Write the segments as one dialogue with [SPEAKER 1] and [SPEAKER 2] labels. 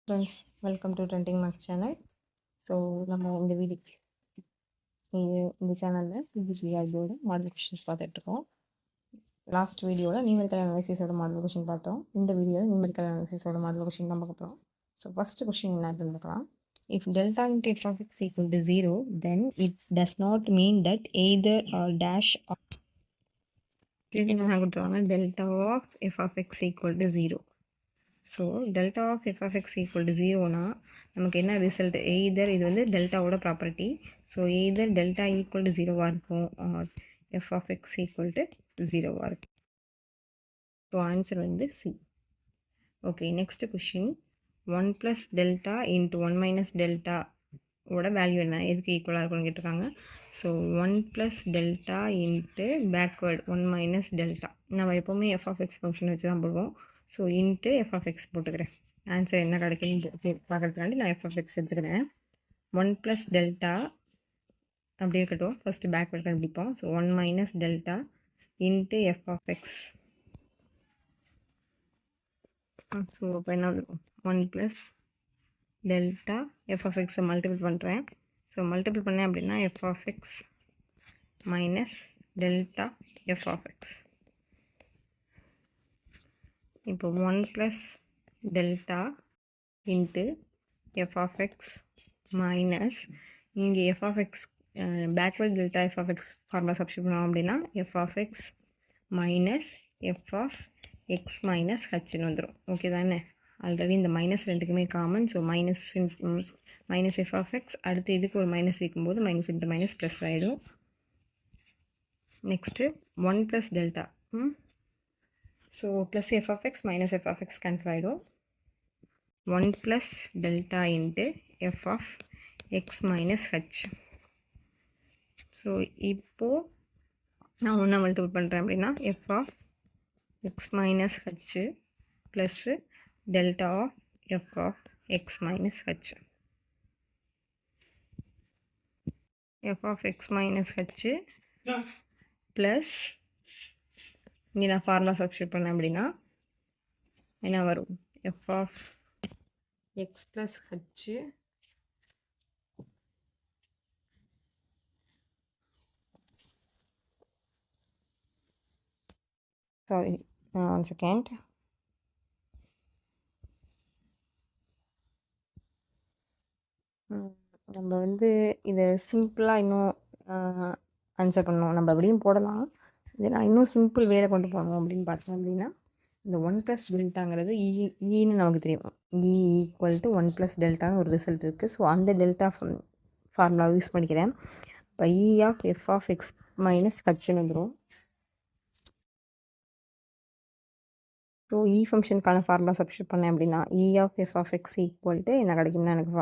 [SPEAKER 1] Friends, welcome to trending maths channel. So நம்ம இந்த சேனலில் பிஜிஆர்பியோட மாடல் கொஷின்ஸ் பார்த்துட்ருக்கோம். லாஸ்ட் வீடியோவில் நியூமெரிக்கல் அனாலிசிஸோட மாடல் கொஷின் பார்த்தோம். இந்த வீடியோவில் நியூமெரிக்கல் அனாலிசிஸோட மாடல் கொஷின் தான் பார்க்க போகிறோம். ஸோ ஃபஸ்ட்டு கொஷின் என்ன பார்க்கலாம். If delta into f of x equal to 0, then it does not mean that either or dash என்ன கொடுத்துருவாங்க, delta of f of x equal to 0. So delta of f of x equal to 0னா நமக்கு என்ன result? Either இது வந்து டெல்டாவோட property. So either delta equal to 0வாக இருக்கும் or f of x equal to 0வாக இருக்கும். ஸோ ஆன்சர் வந்து C. Okay, next question. 1 + delta into 1 minus delta ஓட வேல்யூ என்ன, எதுக்கு ஈக்குவலாக இருக்கும்னு கேட்டிருக்காங்க. So 1 + delta into backward 1 minus delta. நம்ம எப்போவுமே எஃப் ஆஃப் எக்ஸ் ஃபங்க்ஷன் வச்சு தான் போடுவோம். So into f of x போட்டுக்கிறேன். ஆன்சர் என்ன கிடைக்குன்னு பார்க்குறதுக்காண்டி நான் எஃப் ஆஃப் எக்ஸ் எடுத்துக்கிறேன். 1 + டெல்டா அப்படி இருக்கட்டும், ஃபஸ்ட்டு பேக்வேர்டு கண்டுபிடிப்போம். So 1 minus delta into f of x. So இப்போ என்ன 1 + டெல்டா எஃப் ஆஃப் எக்ஸை மல்டிபிள் பண்ணுறேன். ஸோ மல்டிபிள் பண்ணேன் அப்படின்னா f of x minus delta f of x. இப்போ 1 + delta into f of x minus, இங்கே f of x backward delta f of x formula substitute பண்ணோம் அப்படின்னா f of x minus f of x minus ஹச்னு வந்துடும். Okay தானே? Already இந்த minus ரெண்டுக்குமே common. So minus f of x, அடுத்து இதுக்கு ஒரு மைனஸ் இருக்கும்போது மைனஸ் இன்ட்டு மைனஸ் ப்ளஸ் ஆகிடும். Next 1 + delta. So plus f of x minus f of x cancel ஆகிடும். 1 + delta into f of x minus h. So இப்போது நான் ஒன்றா multiple பண்ணுறேன் அப்படின்னா f of x minus h plus delta of f of x minus h. F of x minus h plus இங்கே நான் formula substitute பண்ணேன் அப்படின்னா என்ன வரும்? F of x plus h sorry 1 second. நம்ம வந்து இதை சிம்பிளாக இன்னும் ஆன்சர் பண்ணணும். நம்ம அப்படியும் போடலாம். இதை நான் இன்னும் சிம்பிள் வேலை கொண்டு போகணும் அப்படின்னு பார்த்தோம் அப்படின்னா இந்த 1 + டெல்டாங்கிறது ஈன்னு நமக்கு தெரியும். இ ஈக்குவல் டு 1 + டெல்டான்னு ஒரு ரிசல்ட் இருக்குது. ஸோ அந்த டெல்டா ஃபார்முலா யூஸ் பண்ணிக்கிறேன். இப்போ E of f of x minus ஹச்னு வந்துடும். ஸோ இ ஃபங்க்ஷனுக்கான ஃபார்முலா சப்ஸ்டியூட் பண்ணேன் அப்படின்னா E of f of x equal to என்ன கிடைக்கும்னா எனக்கு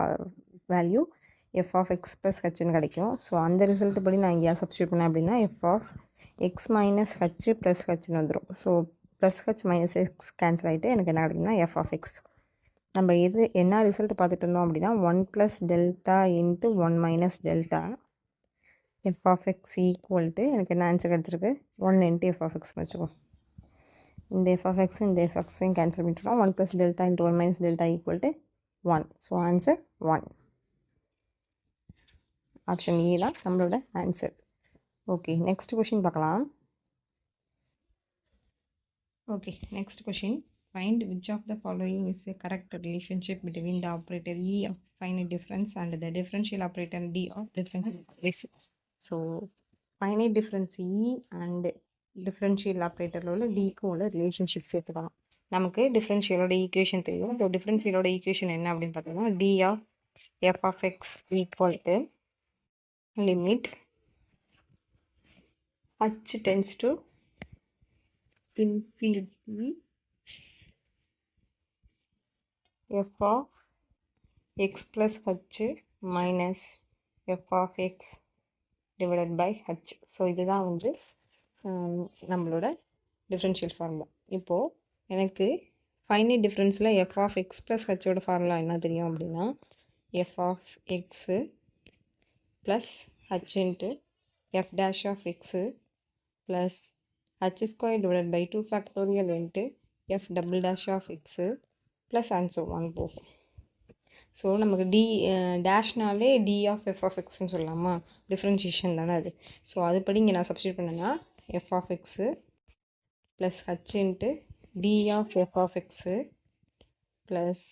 [SPEAKER 1] value f of x plus ஹச்னு கிடைக்கும். ஸோ அந்த ரிசல்ட் படி நான் இங்கே சப்ஸ்டியூட் பண்ணேன் அப்படின்னா f of x minus h plus ஹச்னு வந்துடும். So plus h minus x cancel ஆகிட்டு எனக்கு என்ன கிடைக்கும்னா எஃப் ஆஃப் எக்ஸ். நம்ம என்ன ரிசல்ட் பார்த்துட்டு இருந்தோம் அப்படின்னா 1 + delta into 1 minus delta f of x equal to எனக்கு என்ன ஆன்சர் கிடச்சிருக்கு? 1 இன்ட்டு எஃப் ஆஃப் எக்ஸ்னு வச்சுக்கோ. இந்த எஃப் ஆஃப் எக்ஸும் இந்த எஃப் எக்ஸையும் கேன்சல் பண்ணிட்டோம். 1 + delta into 1 minus delta equal to 1. So answer 1. Option A தான் நம்மளோட ஆன்சர். ஓகே, நெக்ஸ்ட் கொஷின் பார்க்கலாம். Okay, next question. Find which of the following is a correct relationship between the operator E of finite difference and the differential operator D of differential equation. So finite difference E and differential ஆப்ரேட்டரில் உள்ள டிக்கும் உள்ள relationship சேர்த்துக்கலாம். நமக்கு டிஃப்ரென்ஷியலோட equation தெரியும். இப்போ டிஃப்ரென்ஷியலோட equation என்ன அப்படின்னு பார்த்தோம்னா D of f of x equal to limit h tends to infinity f of x plus h minus f of x divided by h. So இதுதான் வந்து நம்மளோட டிஃப்ரென்ஷியல் ஃபார்முலா. இப்போது எனக்கு ஃபைனைட் டிஃப்ரென்ஸில் எஃப் ஆஃப் எக்ஸ் ப்ளஸ் ஹச்சோட formula என்ன தெரியும் அப்படின்னா f of x plus h into f dash of x plus h square divided by 2 factorial into f double dash of x plus and so on போகும். So நமக்கு டேஷ்னாலே D of f of எக்ஸ்ன்னு சொல்லலாமா, differentiation தானே அது. So அதுபடி இங்கே நான் substitute பண்ணேன்னா f of x plus h into D of f of x plus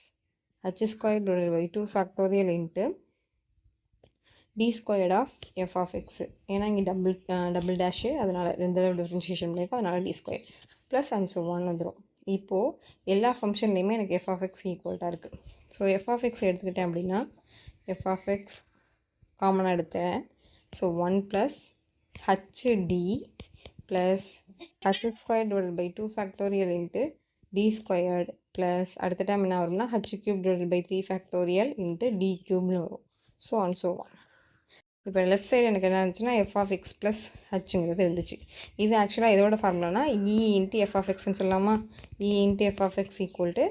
[SPEAKER 1] h square divided by 2 factorial into D squared of f of x. ஏன்னா இங்கே டபுள் டேஷு, அதனால் 2 தடவை டிஃப்ரென்ஷியேஷன் பண்ணியிருக்கோம், அதனால் D square plus and so 1 வந்துடும். இப்போது எல்லா ஃபங்க்ஷன்லேயுமே எனக்கு எஃப் ஆஃப் எக்ஸ் ஈக்குவல்ட்டாக இருக்குது. ஸோ எஃப் ஆஃப் எக்ஸ் எடுத்துக்கிட்டேன் அப்படின்னா எஃப் ஆஃப் எக்ஸ் காமனாக எடுத்தேன். So 1 plus h D plus h square divided by 2 factorial into D squared plus அடுத்த டைம் என்ன வரும்னா h cube divided by 3 factorial into D க்யூப்னு வரும். So and so 1. இப்போ லெஃப்ட் சைடு எனக்கு என்ன இருந்துச்சுன்னா எஃப் ஆஃப் எக்ஸ் ப்ளஸ் ஹச்சுங்கிறது இருந்துச்சு. இது ஆக்சுவலாக இதோட ஃபார்முலானா இ இன்ட்டு எஃப் ஆஃப் எக்ஸ்ன்னு சொல்லலாமா. E into f of x equal to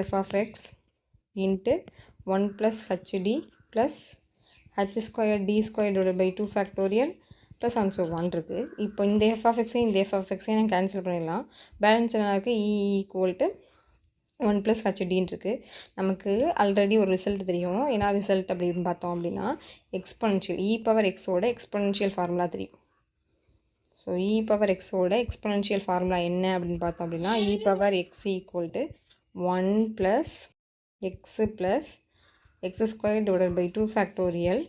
[SPEAKER 1] f of X into 1 plus h D plus h square D square divided by 2 factorial plus and so 1 இருக்குது. இப்போ இந்த எஃப் ஆஃப் எக்ஸையும் இந்த எஃப் ஆஃப் எக்ஸையும் நான் cancel பண்ணிடலாம். Balance என்ன இருக்குது, இ ஈக்குவல் டு 1 ப்ளஸ் ஹச்டின்னு இருக்குது. நமக்கு ஆல்ரெடி ஒரு ரிசல்ட் தெரியும். என்ன ரிசல்ட் அப்படின்னு பார்த்தோம் அப்படின்னா எக்ஸ்பொனென்ஷியல் இ பவர் எக்ஸோட எக்ஸ்பொனென்ஷியல் ஃபார்முலா தெரியும். ஸோ இ பவர் எக்ஸோட எக்ஸ்பொனென்ஷியல் ஃபார்முலா என்ன அப்படின்னு பார்த்தோம் அப்படின்னா e power x equal to 1 plus x plus x square divided by 2 factorial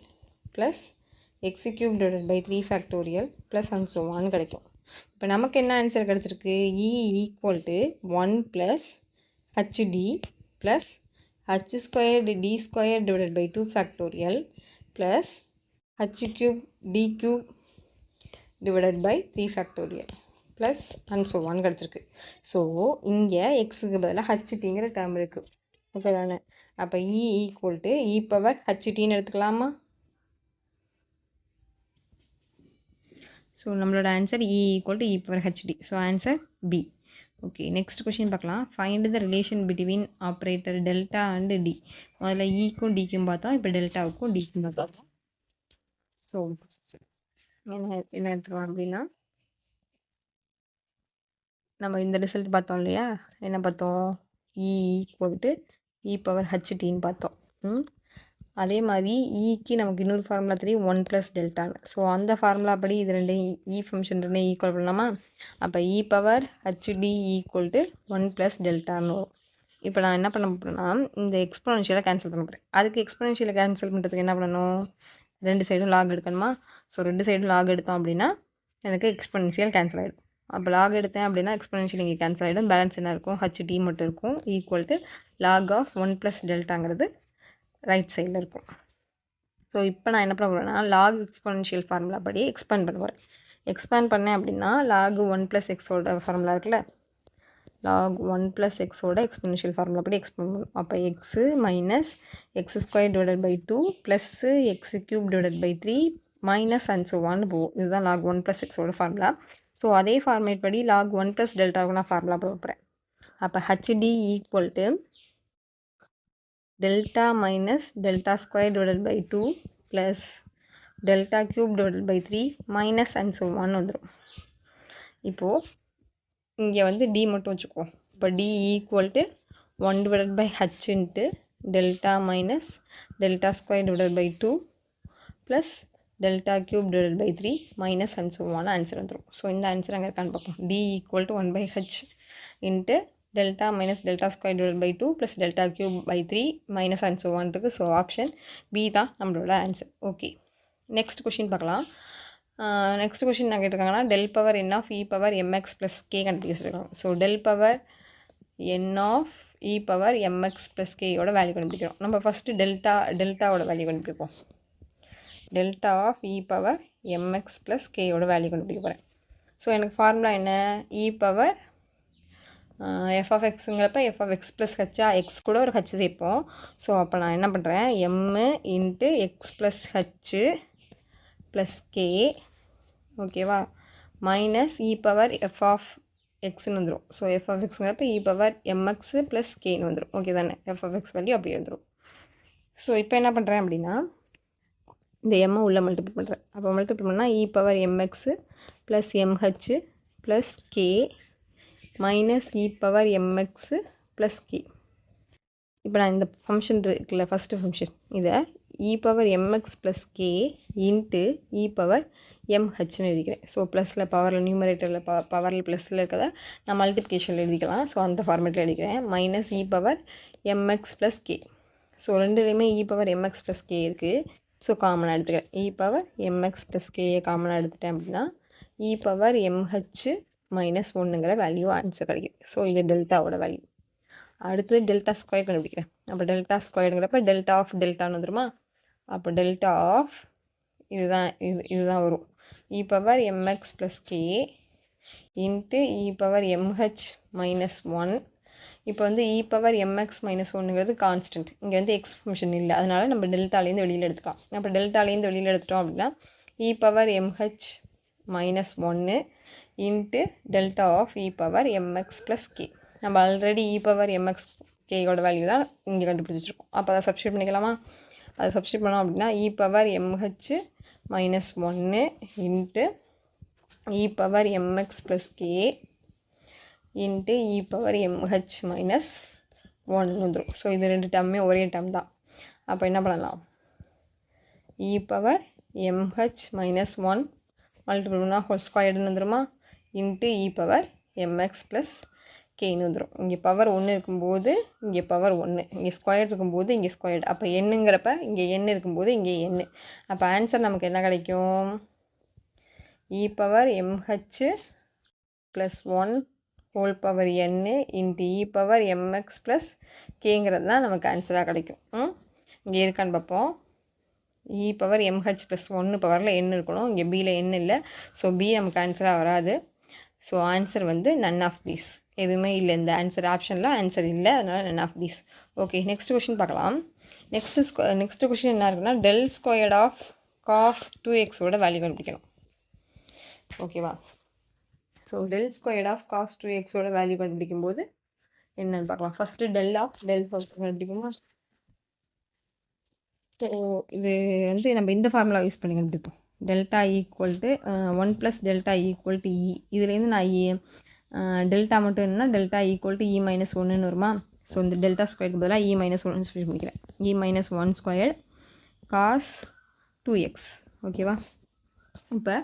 [SPEAKER 1] plus x cube divided by 3 factorial plus and so 1 கிடைக்கும். இப்போ நமக்கு என்ன ஆன்சர் கிடச்சிருக்கு, E equal to 1 plus hd plus h squared d squared divided by 2 factorial plus h cube d cube divided by 3 factorial plus and so on கிடச்சிருக்கு. So இங்கே எக்ஸுக்கு பதிலாக ஹச்டிங்கிற டேர்ம் இருக்குது. ஓகே தானே. அப்போ E equal to e power ஹச்டின்னு எடுத்துக்கலாமா. ஸோ நம்மளோட answer E equal to e power h D. So answer B. Okay, next question பார்க்கலாம். Find the relation between operator delta and D. முதல்ல ஈக்கும் டிக்கும் பார்த்தோம், இப்போ டெல்டாவுக்கும் டிக்கும் பார்த்தோம். ஸோ என்ன எடுத்துருவோம் அப்படின்னா நம்ம இந்த ரிசல்ட் பார்த்தோம் இல்லையா, என்ன பார்த்தோம், E equal to e power ஹச்டின்னு பார்த்தோம். அதே மாதிரி ஈக்கு நமக்கு இன்னொரு ஃபார்முலா தெரியும், 1 ப்ளஸ் டெல்டான்னு. ஸோ அந்த ஃபார்முலா படி இது ரெண்டையும் இ ஃபங்க்ஷன் ரெண்டையும் ஈக்குவல் பண்ணலாமா. அப்போ e power h D equal to 1 plus டெல்டான்னு வரும். இப்போ நான் என்ன பண்ண போகிறேன்னா இந்த எக்ஸ்பொனென்ஷியலை கேன்சல் பண்ண போகிறேன். அதுக்கு எக்ஸ்பொனென்ஷியலை கேன்சல் பண்ணுறதுக்கு என்ன பண்ணணும், 2 சைடும் லாக் எடுக்கணுமா. ஸோ 2 சைடும் லாக் எடுத்தோம் அப்படின்னா எனக்கு எக்ஸ்பொனென்ஷியல் கேன்சல் ஆகிடும். அப்போ லாக் எடுத்தேன் அப்படின்னா எக்ஸ்பொனென்ஷியல் இங்கே கேன்சல் ஆகிடும். பேலன்ஸ் என்ன இருக்கும், ஹச்டி மட்டும் இருக்கும். Equal to log of 1 plus டெல்டாங்கிறது ரைட் சைடில் இருக்கும். ஸோ இப்போ நான் என்ன பண்ண போகிறேன்னா லாக் எக்ஸ்பொனென்ஷியல் ஃபார்முலா படி எக்ஸ்பேண்ட் பண்ண போகிறேன். எக்ஸ்பேண்ட் பண்ணேன் அப்படின்னா லாக் 1 ப்ளஸ் எக்ஸோட ஃபார்முலா இருக்குல்ல, லாக் 1 ப்ளஸ் எக்ஸோட எக்ஸ்பொனென்ஷியல் ஃபார்முலா படி எக்ஸ்பேண்ட் பண்ணும். அப்போ x minus x square divided by 2 plus x cube divided by 3 minus and so 1 போகும். இதுதான் லாக் 1 ப்ளஸ் எக்ஸோட ஃபார்முலா. ஸோ அதே ஃபார்மேட் படி லாக் 1 ப்ளஸ் டெல்டாவுக்கு நான் ஃபார்முலா போட போகிறேன். அப்போ HD equal to delta minus delta square divided by 2 plus delta cube divided by 3 minus and so on வந்துடும். இப்போது இங்கே வந்து d மட்டும் வச்சுக்கோ. இப்போ d equal to 1 divided by h into delta minus delta square divided by 2 plus delta cube divided by 3 minus and so on answer வந்துடும். So இந்த answer அங்கே இருக்கான்னு பார்ப்போம். d equal to 1 by h into delta minus delta square divided by 2 plus delta cube by 3 minus and so on இருக்குது. So option B தான் நம்மளோட answer. Okay, next question பார்க்கலாம். Next question நான் கேட்டிருக்காங்கன்னா del power n of e power m x plus k கண்டுபிடிச்சிருக்காங்க. ஸோ del power n of e power m x plus கேயோட value கண்டுபிடிக்கிறோம். நம்ம ஃபஸ்ட்டு டெல்டாவோட வேல்யூ கண்டுபிடிப்போம். Delta of e power m x plus கேயோட வேல்யூ கண்டுபிடிக்க போகிறேன். ஸோ எனக்கு ஃபார்முலா என்ன, இ பவர் எஃப் ஆஃப் எக்ஸுங்கிறப்ப எஃப் ஆஃப் எக்ஸ் ப்ளஸ் ஹெச்சா, எக்ஸ் கூட ஒரு ஹச் சேர்ப்போம். ஸோ அப்போ நான் என்ன பண்ணுறேன், m into x plus h plus k, ஓகேவா, minus e power f of எக்ஸ்ன்னு வந்துடும். ஸோ எஃப் ஆஃப் எக்ஸுங்கிறப்ப இ பவர் எம்எக்ஸு ப்ளஸ் கேன்னு வந்துடும். ஓகே தானே, எஃப் ஆஃப் எக்ஸ் வேல்யூ அப்படியே வந்துடும். ஸோ இப்போ என்ன பண்ணுறேன் அப்படின்னா இந்த எம்மை உள்ளே மல்டிபிள் பண்ணுறேன். அப்போ மல்டிபிள் பண்ணால் e power m x plus m h plus k minus e power m x plus k. இப்போ நான் இந்த ஃபங்க்ஷன் இருக்குல்ல, ஃபஸ்ட்டு ஃபங்க்ஷன், இதை e⁻mx + k இன்ட்டு e⁻mhன்னு எழுதிக்கிறேன். ஸோ ப்ளஸில் பவரில் நியூமரேட்டரில் பவரில் ப்ளஸில் இருக்கிறத நான் மல்டிப்ளிகேஷனில் எழுதிக்கலாம். ஸோ அந்த ஃபார்மேட்டில் எழுதிக்கிறேன். -e⁻mx + k. ஸோ ரெண்டுலேயுமே e⁻mx + k இருக்குது. ஸோ காமனாக எடுத்துக்கிறேன். e⁻mx + k காமனாக எடுத்துட்டேன் அப்படின்னா e⁻mh-1ங்கிற வேல்யூ ஆன்சர் கிடைக்குது. ஸோ இது டெல்டாவோட வேல்யூ. அடுத்தது டெல்டா ஸ்கொயர் கண்டுபிடிக்கிறேன். அப்போ டெல்டா ஸ்கொயருங்கிறப்ப டெல்டா ஆஃப் டெல்டான்னு வந்துருமா? அப்போ டெல்டா ஆஃப் இதுதான் வரும். e⁻mx + k into e⁻mh-1. இப்போ வந்து e⁻mx-1ங்கிறது கான்ஸ்டன்ட். இங்கே வந்து எக்ஸ் ஃபங்க்ஷன் இல்லை, அதனால் நம்ம டெல்டாலேருந்து வெளியில் எடுத்துக்கலாம். அப்போ டெல்டாலேருந்து வெளியில் எடுத்துட்டோம் அப்படின்னா e⁻mh-1 into delta of e⁻mx + k. நம்ம ஆல்ரெடி e⁻mx k-யோட வேல்யூ தான் இங்கே கண்டுபிடிச்சிருக்கோம். அப்போ அதை சப்ஸ்டியூட் பண்ணிக்கலாமா? அதை சப்ஸ்டியூட் பண்ணோம் அப்படின்னா e⁻mh-1 into e⁻mx + k into e⁻mh-1 வந்துடும். ஸோ இது ரெண்டு டேர்மே ஒரே டேர்ம் தான். அப்போ என்ன பண்ணலாம்? e⁻mh-1 மல்டிபிள் பண்ணால் ஹோல் ஸ்கொயர்டுன்னு வந்துடுமா? இன்ட்டு e⁻mx + kன்னு வந்துடும். இங்கே பவர் 1 இருக்கும்போது இங்கே பவர் 1, இங்கே ஸ்கொயர் இருக்கும்போது இங்கே ஸ்கொயர்டு. அப்போ எண்ணுங்கிறப்ப இங்கே எண் இருக்கும்போது இங்கே எண். அப்போ ஆன்சர் நமக்கு என்ன கிடைக்கும்? e⁻mh+1 whole power n into e⁻mx + kங்கிறது தான் நமக்கு ஆன்சராக கிடைக்கும். இங்கே இருக்கான்னு பார்ப்போம். e⁻mh+1 பவரில் n இருக்கணும். இங்கே பியில் n இல்லை. ஸோ பி நமக்கு ஆன்சராக வராது. ஸோ ஆன்சர் வந்து நன் ஆஃப் தீஸ், எதுவுமே இல்லை. இந்த ஆன்சர் ஆப்ஷனில் ஆன்சர் இல்லை, அதனால் none of these. Okay, next question பார்க்கலாம். நெக்ஸ்ட் கொஷின் என்ன இருக்குன்னா, del squared of cos 2x value கண்டுபிடிக்கணும். ஓகேவா? So del squared of cos 2x value கண்டுபிடிக்கும் போது என்னென்னு பார்க்கலாம். First del கண்டுபிடிக்குமா? ஸோ இது வந்து நம்ம இந்த ஃபார்முலா யூஸ் பண்ணி கண்டுபிடிப்போம். Delta equal to 1 + delta equal to E. இதுலேருந்து நான் டெல்டா மட்டும் என்னன்னா டெல்டா ஈக்குவல் டு e-1ன்னு வருமா? ஸோ இந்த டெல்டா ஸ்கொயருக்கு பதிலாக e-1 சொல்லி பண்ணிக்கிறேன். e-1 square cos 2x. ஓகேவா? இப்போ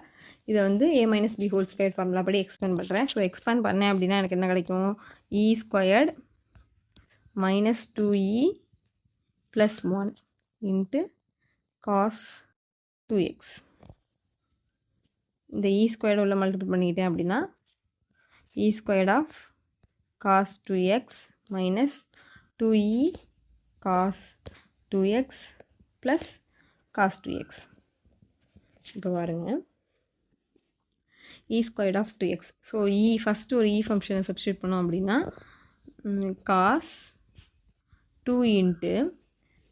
[SPEAKER 1] இதை வந்து a-b ஹோல் ஸ்கொயர் ஃபார்முலா படி எக்ஸ்பேண்ட் பண்ணுறேன். ஸோ எக்ஸ்பேண்ட் பண்ணேன் அப்படின்னா எனக்கு என்ன கிடைக்கும்? e² - 2e + 1 into cos 2x. இந்த e² உள்ள மல்டிபிள் பண்ணிக்கிட்டேன் அப்படின்னா e² of cos 2x - 2e cos 2x + cos 2x. இப்போ பாருங்கள், e² of 2x. So first ஒரு ஃபங்க்ஷனை சப்ஸ்டியூட் பண்ணோம் அப்படின்னா cos 2 இன்ட்டு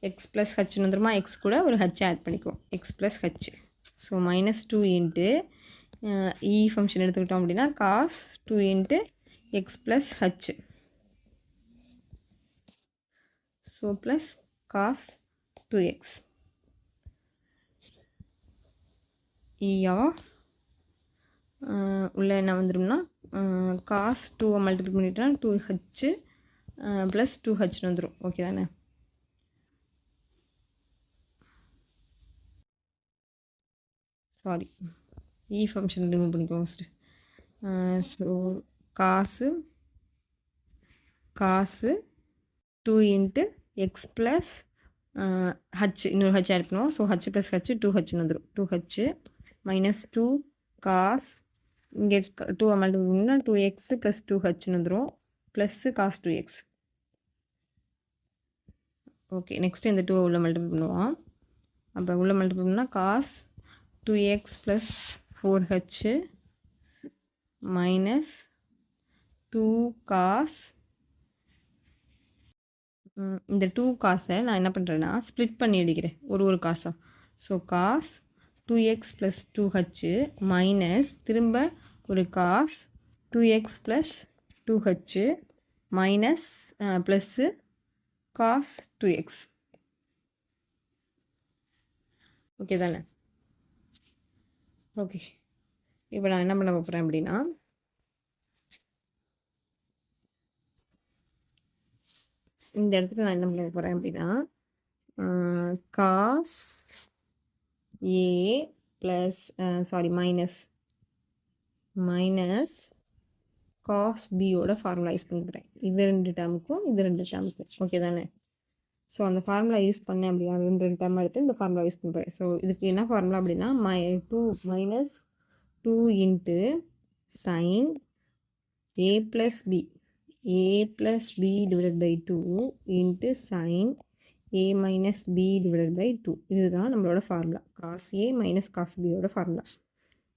[SPEAKER 1] x + hன்னு வந்துருமா? x கூட ஒரு h ஆட் பண்ணிக்குவோம், x + h. So -2 into function எடுத்துக்கிட்டோம் அப்படின்னா cos 2 into x + h. So plus cos 2x e of உள்ள என்ன வந்துடும்னா cos 2 மல்டிபிள் பண்ணிட்டோம்னா 2h + 2hன்னு வந்துடும். ஓகே தானே? சாரி, ஃபங்க்ஷன் ரிமூவ் பண்ணிக்கோங்க first. So cos 2 into x + h, இன்னொரு h ஆட் பண்ணுவோம். ஸோ h + h 2hன்னு வந்துடும். 2h -2 cos, இங்கே 2 மல்டிபிள் பண்ணினா 2x + 2hன்னு வந்துடும், plus cos 2x. Okay, next இந்த 2 உள்ள மல்டிபிள் பண்ணுவோம். அப்போ உள்ள மல்டிபிள் பண்ணால் cos 2x + 4h -2 cos, இந்த 2 காசை நான் என்ன பண்ணுறேன்னா ஸ்ப்ளிட் பண்ணி எழுதிக்கிறேன் ஒரு காசாக. So cos 2x + 2h minus திரும்ப ஒரு cos 2x + 2h minus plus cos 2x. Okay தானே? ஓகே, இப்போ நான் என்ன பண்ண போகிறேன் அப்படின்னா இந்த இடத்துல நான் என்ன பண்ண போகிறேன் அப்படின்னா cos A plus minus cos பியோட ஃபார்முலா யூஸ் பண்ணிக்கிறேன். இது 2 டேர்முக்கும் இது 2 டேர்முக்கும் ஓகே தானே. ஸோ அந்த ஃபார்முலா யூஸ் பண்ணேன் அப்படின்னா 2 டேர்ம் எடுத்து இந்த ஃபார்முலா யூஸ் பண்ணுறேன். ஸோ இதுக்கு என்ன ஃபார்முலா அப்படின்னா -2 into sine a + b divided by 2 into sine a - b divided by 2. இதுதான் நம்மளோட formula, cos a minus cos பியோட ஃபார்முலா.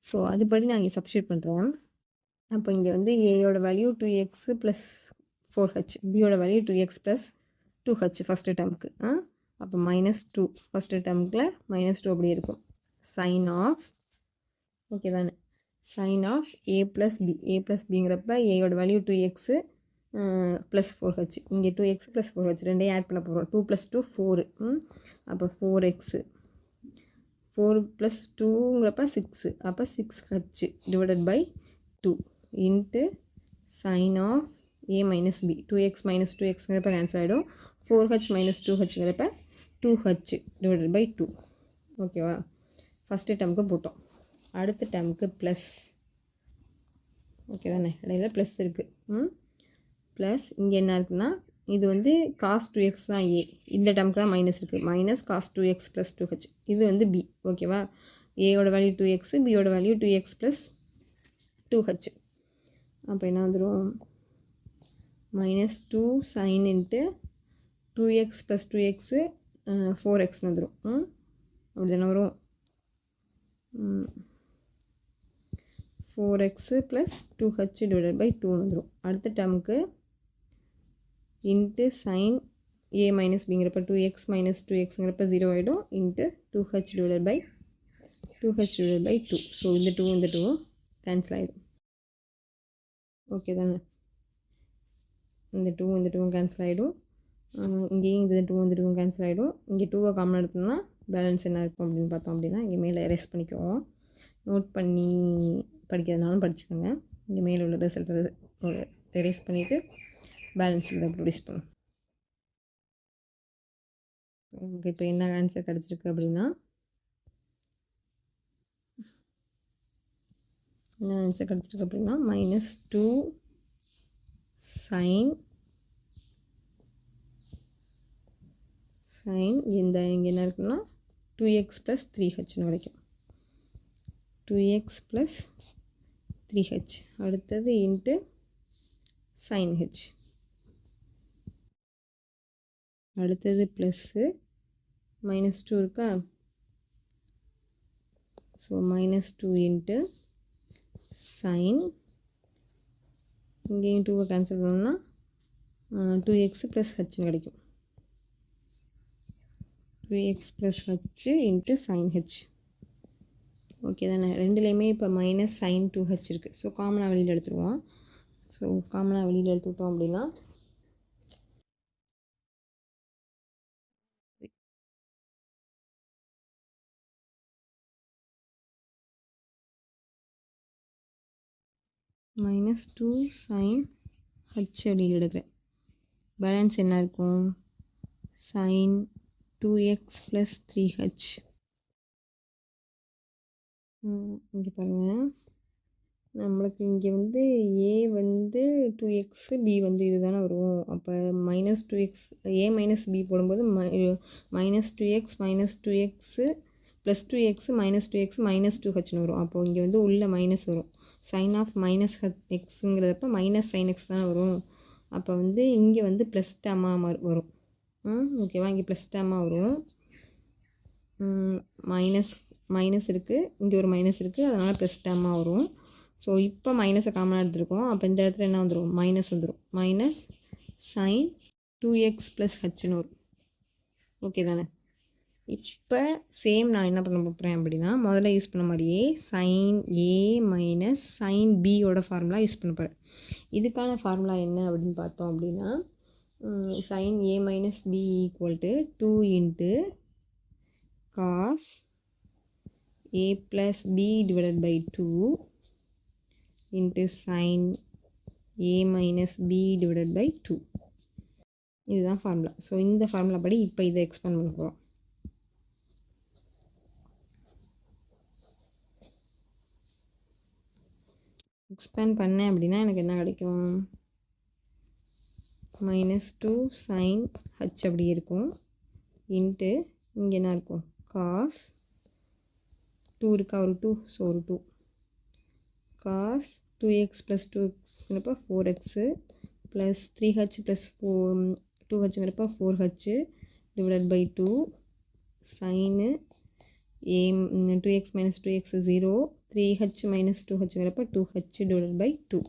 [SPEAKER 1] ஸோ அதுபடி நான் இங்கே சப்ஸ்டியூட் பண்ணுறேன். அப்போ இங்கே வந்து ஏயோட வேல்யூ 2x + 4h, பியோட வேல்யூ 2x + 2h ஃபஸ்ட்டு டேர்முக்கு. அப்போ -2 ஃபஸ்ட்டு டேர்முக்கில் -2 அப்படி இருக்கும். சைன் ஆஃப் ஓகே தானே, சைன் ஆஃப் a + b பிங்கிறப்ப ஏயோட வேல்யூ 2x + 4h, இங்கே 2x + 4h ரெண்டையும் ஆட் பண்ண போகிறோம். 2 + 2 4. அப்போ 4x 4 + 2ங்கிறப்ப 6, அப்போ 6h divided by 2 into sine of a - b. 2x - 2xங்கிறப்ப கேன்சல் ஆகிடும். 4h - 2hங்கிறப்ப 2h divided by 2. ஓகேவா, ஃபஸ்ட்டு டேர்முக்கு போட்டோம். அடுத்த டேர்முக்கு ப்ளஸ் ஓகே தானே, இடையில ப்ளஸ் இருக்குது. ப்ளஸ் இங்கே என்ன இருக்குன்னா இது வந்து காஸ் 2x தான் ஏ, இந்த டேர்முக்கு தான் மைனஸ் இருக்குது. மைனஸ் காஸ் 2x + 2h, இது வந்து பி. ஓகேவா, ஏயோட வேல்யூ 2x, பியோட வேல்யூ 2x + 2h. அப்போ என்ன வந்துடும், -2 சைன் இன்ட்டு 2x + 2x 4xன்னு வந்துடும். அப்படி தானே வரும். 4x + 2h டிவைடட் பை 2 வந்துடும். அடுத்த டேர்முக்கு இன்ட்டு சைன் a - bங்கிறப்ப 2x - 2xங்கிறப்ப 0 ஆகிடும். Into 2h divided by 2. So இந்த 2 கேன்சல் ஆகிடும். ஓகே தானே, இந்த 2 கேன்சல் ஆகிடும். இங்கேயும் இந்த 2 கேன்சல் ஆகிடும். இங்கே 2 காமன் எடுத்தோம்னா பேலன்ஸ் என்ன இருக்கும் அப்படின்னு பார்த்தோம் அப்படின்னா, இங்கே மேலே எரேஸ் பண்ணிக்குவோம். நோட் பண்ணி படிக்கிறதுனாலும் படிச்சுக்கோங்க. இங்கே மேலே உள்ள ரிசல்ட் எரேஸ் பண்ணிவிட்டு பேலன்ஸ் உள்ளதை ப்ரொடியூஸ் பண்ணும். நமக்கு இப்போ என்ன ஆன்சர் கிடச்சிருக்கு அப்படின்னா, -2 சைன் இங்கே என்ன இருக்குன்னா 2x + 3hன்னு கிடைக்கும். 2x + 3h அடுத்தது இன்ட்டு சைன் h, அடுத்தது ப்ளஸ்ஸு -2 இருக்கா. ஸோ -2 இன்ட்டு சைன், இங்கேயும் 2 கேன்சல் பண்ணோம்னா 2x + hன்னு கிடைக்கும். 2x + h into sine h. Okay தானே, ரெண்டுலேயுமே இப்போ -sin 2h இருக்குது. ஸோ காமனாக வெளியில் எடுத்துருவோம். ஸோ காமனாக வெளியில் எடுத்துக்கிட்டோம் அப்படின்னா -2 sin h வெளியில் எடுக்கிறேன். பேலன்ஸ் என்ன இருக்கும், sin 2x + 3h. இங்கே பாருங்கள், நம்மளுக்கு இங்கே வந்து a வந்து 2x, b வந்து இது தானே வரும். அப்போ -2x a - b போடும்போது -2x - 2x + 2x - 2x - 2hன்னு வரும். அப்போது இங்கே வந்து உள்ள மைனஸ் வரும். சைன் ஆஃப் -xங்கிறப்ப -sin x தானே வரும். அப்போ வந்து இங்கே வந்து ப்ளஸ் டேர்மாக வரும். ஓகேவா, இங்கே ப்ளஸ் டேர்மாக வரும். மைனஸ் இருக்குது, இங்கே ஒரு மைனஸ் இருக்குது, அதனால் ப்ளஸ் டேர்மாக வரும். ஸோ இப்போ மைனஸை காமனாக எடுத்துருக்கோம். அப்போ இந்த இடத்துல என்ன வந்துடும், மைனஸ் வந்துடும். -sin 2x + hன்னு வரும். ஓகே தானே. இப்போ சேம் நான் என்ன பண்ண போகிறேன் அப்படின்னா, முதல்ல யூஸ் பண்ண மாதிரியே sin a - sin bயோட ஃபார்முலா யூஸ் பண்ண போகிறேன். இதுக்கான ஃபார்முலா என்ன அப்படின்னு பார்த்தோம் அப்படின்னா, sin a - b = 2 into cos a + b divided by 2 into sin a - b divided by 2. இதுதான் ஃபார்முலா. ஸோ இந்த ஃபார்முலா படி இப்போ இதை எக்ஸ்பேண்ட் பண்ண போகிறோம். எக்ஸ்பேண்ட் பண்ணேன் அப்படின்னா எனக்கு என்ன கிடைக்கும்? -2 sin h அப்படி இருக்கும். இன்ட்டு இங்கே என்ன இருக்கும்? cos 2 இருக்கா? ஒரு 2, ஸோ ஒரு 2 cos 2x + 2xங்கிறப்ப 4x ப்ளஸ் 3h ப்ளஸ் 2hங்கிறப்ப 4h / 2 sin 2x - 2x 0 3h - 2hங்கிறப்ப 2h / 2.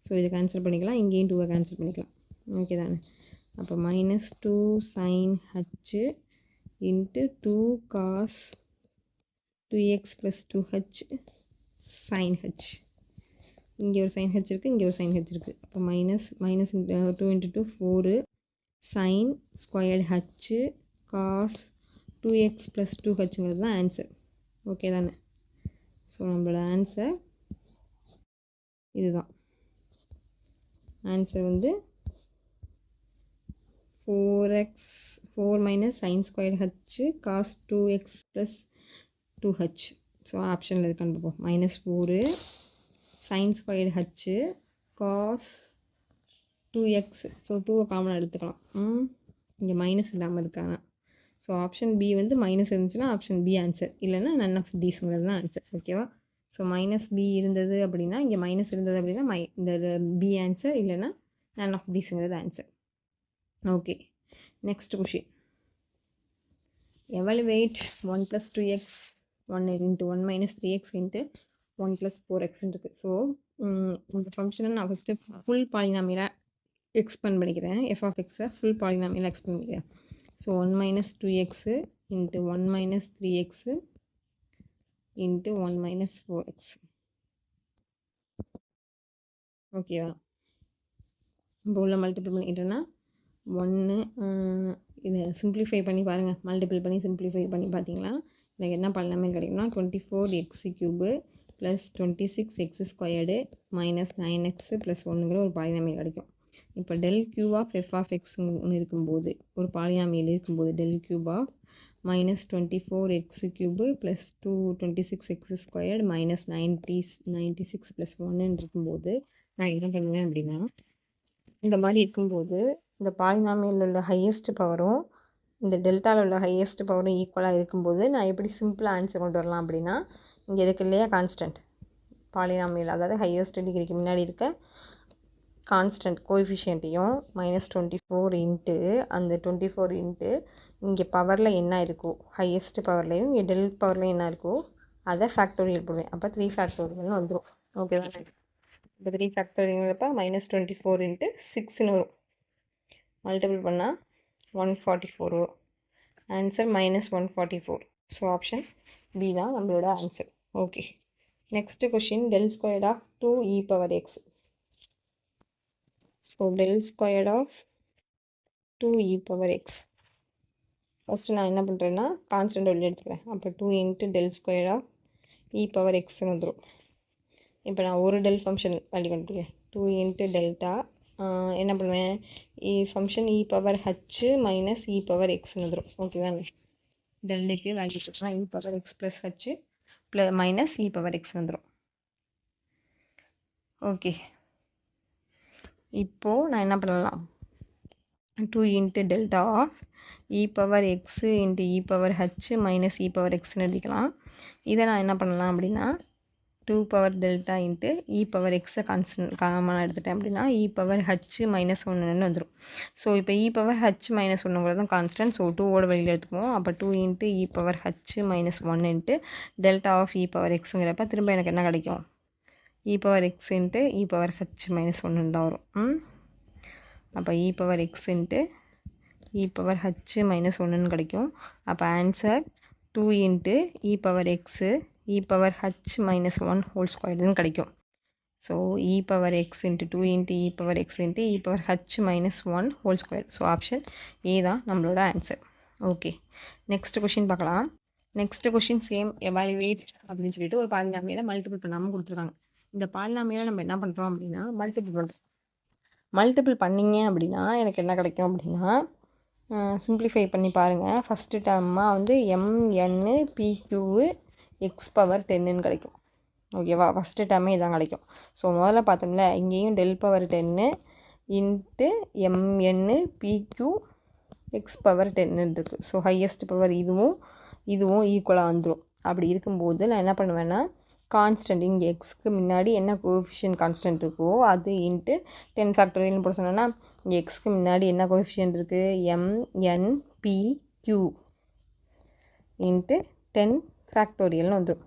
[SPEAKER 1] So இதை கேன்சல் பண்ணிக்கலாம், இங்கேயும் 2 கேன்சல் பண்ணிக்கலாம். ஓகே தானே? அப்போ -2 sin h into 2 cos 2x + 2h sin h. இங்கே ஒரு sin h இருக்குது, இங்கே ஒரு sin h இருக்குது. அப்போ -2 × 2 4 sin squared h cos 2x + 2hங்கிறது தான் ஆன்சர். ஓகே தானே? ஸோ நம்மளோட ஆன்சர் இதுதான். ஆன்சர் வந்து 4 - sin squared h cos 2x + 2h. So ஆப்ஷனில் இருக்கான்னு பார்ப்போம். -4 sin squared h cos 2x. So 2 காமனாக எடுத்துக்கலாம். இங்கே மைனஸ் இல்லாமல் இருக்காங்க. ஸோ ஆப்ஷன் பி வந்து மைனஸ் இருந்துச்சுன்னா ஆப்ஷன் பி ஆன்சர், இல்லைன்னா நன் ஆஃப் தீஸ்ங்கிறது தான் ஆன்சர். ஓகேவா? ஸோ -b இருந்தது அப்படின்னா, இங்கே மைனஸ் இருந்தது அப்படின்னா இந்த பி ஆன்சர், இல்லைன்னா நன் ஆஃப் தீஸ்ங்கிறது answer. Okay, next question. Evaluate 1 + 2x 1 × 1 - 3x × 1 + 4x இருக்குது. ஸோ இந்த ஃபங்க்ஷனை நான் ஃபஸ்ட்டு ஃபுல் பாலினாமியலாக எக்ஸ்பேண்ட் பண்ணிக்கிறேன். f(x) ஃபுல் பாலினாமியலாக எக்ஸ்பேண்ட் பண்ணிக்கிறேன். So 1 - 2x × 1 - 3x × 1 - 4x. ஓகேவா? இப்போ உள்ள மல்டிபிள் பண்ணிக்கிட்டேன்னா 1 இதை சிம்பிளிஃபை பண்ணி பாருங்கள். மல்டிபிள் பண்ணி சிம்பிளிஃபை பண்ணி பார்த்தீங்களா எனக்கு என்ன பாலினாமியல் கிடைக்கும்னா 24x³ + 26x² - 9x + 1ங்கிற ஒரு பாலினாமியல் கிடைக்கும். இப்போ ∇q(f(x)ன்னு இருக்கும்போது, ஒரு பாலினாமியல் இருக்கும்போது ∇q -24x³ + 26x² - 96 + 1ன்னு இருக்கும்போது நான் என்ன பண்ணுவேன் அப்படின்னா, இந்த மாதிரி இருக்கும்போது இந்த பாலினாமியலில் உள்ள ஹையஸ்ட் பவரும் இந்த டெல்டாவில் உள்ள ஹையஸ்ட் பவரும் ஈக்குவலாக இருக்கும்போது நான் எப்படி சிம்பிளாக ஆன்சர் கொண்டு வரலாம் அப்படின்னா, இங்கே இருக்கு இல்லையா கான்ஸ்டன்ட் பாலினாமியல், அதாவது ஹையஸ்ட் டிகிரிக்கு முன்னாடி இருக்க கான்ஸ்டன்ட் கோஎஃபிஷியன்ட்டையும் -24 இன்ட்டு அந்த 24 இன்ட்டு இங்கே பவரில் என்ன இருக்கோ ஹையஸ்ட் பவர்லேயும் இங்கே டெல் பவர்லேயும் என்ன இருக்கோ அதை ஃபேக்டோரியல் போடுவேன். அப்போ 3 ஃபேக்டோரியல்னு வந்துடும். ஓகேவா? இப்போ 3 ஃபேக்டோரியல்ங்கிறப்ப -24 இன்ட்டு 6ன்னு வரும். மல்டிபிள் பண்ணால் 144 வரும். ஆன்சர் -144. ஸோ ஆப்ஷன் பி தான் நம்மளோட answer. Okay, next question ∇² of 2e⁻x. So ∇² of 2e⁻x. First நான் என்ன பண்ணுறேன்னா கான்ஸ்டன்ட் வெளியே எடுத்துக்கிறேன். அப்போ 2 × ∇² of e⁻xன்னு வந்துடும். இப்போ நான் ஒரு டெல் ஃபங்க்ஷன் வேல்யூ கண்டுபிடிக்கிறேன். 2 × டெல்டா என்ன பண்ணுவேன், ஃபங்க்ஷன் e⁻h - e⁻xன்னு வந்துடும். ஓகேவா? டெல்லுக்கு வேல்யூ கொடுத்தா e⁻x + h - e⁻x வந்துடும். ஓகே, இப்போது நான் என்ன பண்ணலாம், 2 × டெல்டா ஆஃப் e⁻x × e⁻h - e⁻xன்னு எழுதிக்கலாம். இதை நான் என்ன பண்ணலாம் அப்படின்னா 2 power delta into e⁻x constant காமனாக எடுத்துட்டேன் அப்படின்னா e⁻h - 1ன்னு வந்துடும். ஸோ இப்போ e⁻h - 1ங்கிறது தான் கான்ஸ்டன்ட். ஸோ 2ஓட வெளியில் எடுத்துக்குவோம். அப்போ 2 × e⁻h - 1 இன்ட்டு டெல்டா ஆஃப் e⁻xங்கிறப்ப திரும்ப எனக்கு என்ன கிடைக்கும், e⁻x × e⁻h - 1ன்னு தான் வரும். அப்போ e⁻x × e⁻h - 1ன்னு கிடைக்கும். அப்போ ஆன்சர் 2 × e⁻x e⁻h - 1 ஹோல் ஸ்கொயர்டுன்னு கிடைக்கும். So e⁻x × 2 × e⁻x × e⁻h - 1 whole square. So option A தான் நம்மளோட ஆன்சர். ஓகே, நெக்ஸ்ட் கொஷின் பார்க்கலாம். நெக்ஸ்ட் கொஷின் சேம் எவாலுவேட் அப்படின்னு சொல்லிட்டு ஒரு பாலினாமியலை மல்டிபிள் பண்ணாமல் கொடுத்துருக்காங்க. இந்த பாலினாமியலை நம்ம என்ன பண்ணுறோம் அப்படின்னா மல்டிபிள் பண்ணுறோம். மல்டிபிள் பண்ணிங்க அப்படின்னா எனக்கு என்ன கிடைக்கும் அப்படின்னா, சிம்பிளிஃபை பண்ணி பாருங்கள். ஃபஸ்ட்டு டேர்மாக வந்து mn pq x⁻10ன்னு கிடைக்கும். ஓகேவா? ஃபஸ்ட்டு டேர்மே இதான் கிடைக்கும். ஸோ முதல்ல பார்த்தோம்ல, இங்கேயும் del⁻10 into mn pq x⁻10 இருக்குது. ஸோ ஹையஸ்ட் பவர் இதுவும் ஈக்குவலாக வந்துடும். அப்படி இருக்கும்போது நான் என்ன பண்ணுவேன்னா, கான்ஸ்டன்ட் இங்கே எக்ஸுக்கு முன்னாடி என்ன கோஎஃபிஷியன்ட் கான்ஸ்டன்ட் இருக்கோ அது இன்ட்டு 10 ஃபேக்டோரியல்னு போட சொன்னோன்னா, இங்கே எக்ஸுக்கு முன்னாடி என்ன கோஎஃபிஷியன்ட் இருக்குது, mn/p/q இன்ட்டு 10 ஃபேக்டோரியல்னு வந்துடும்.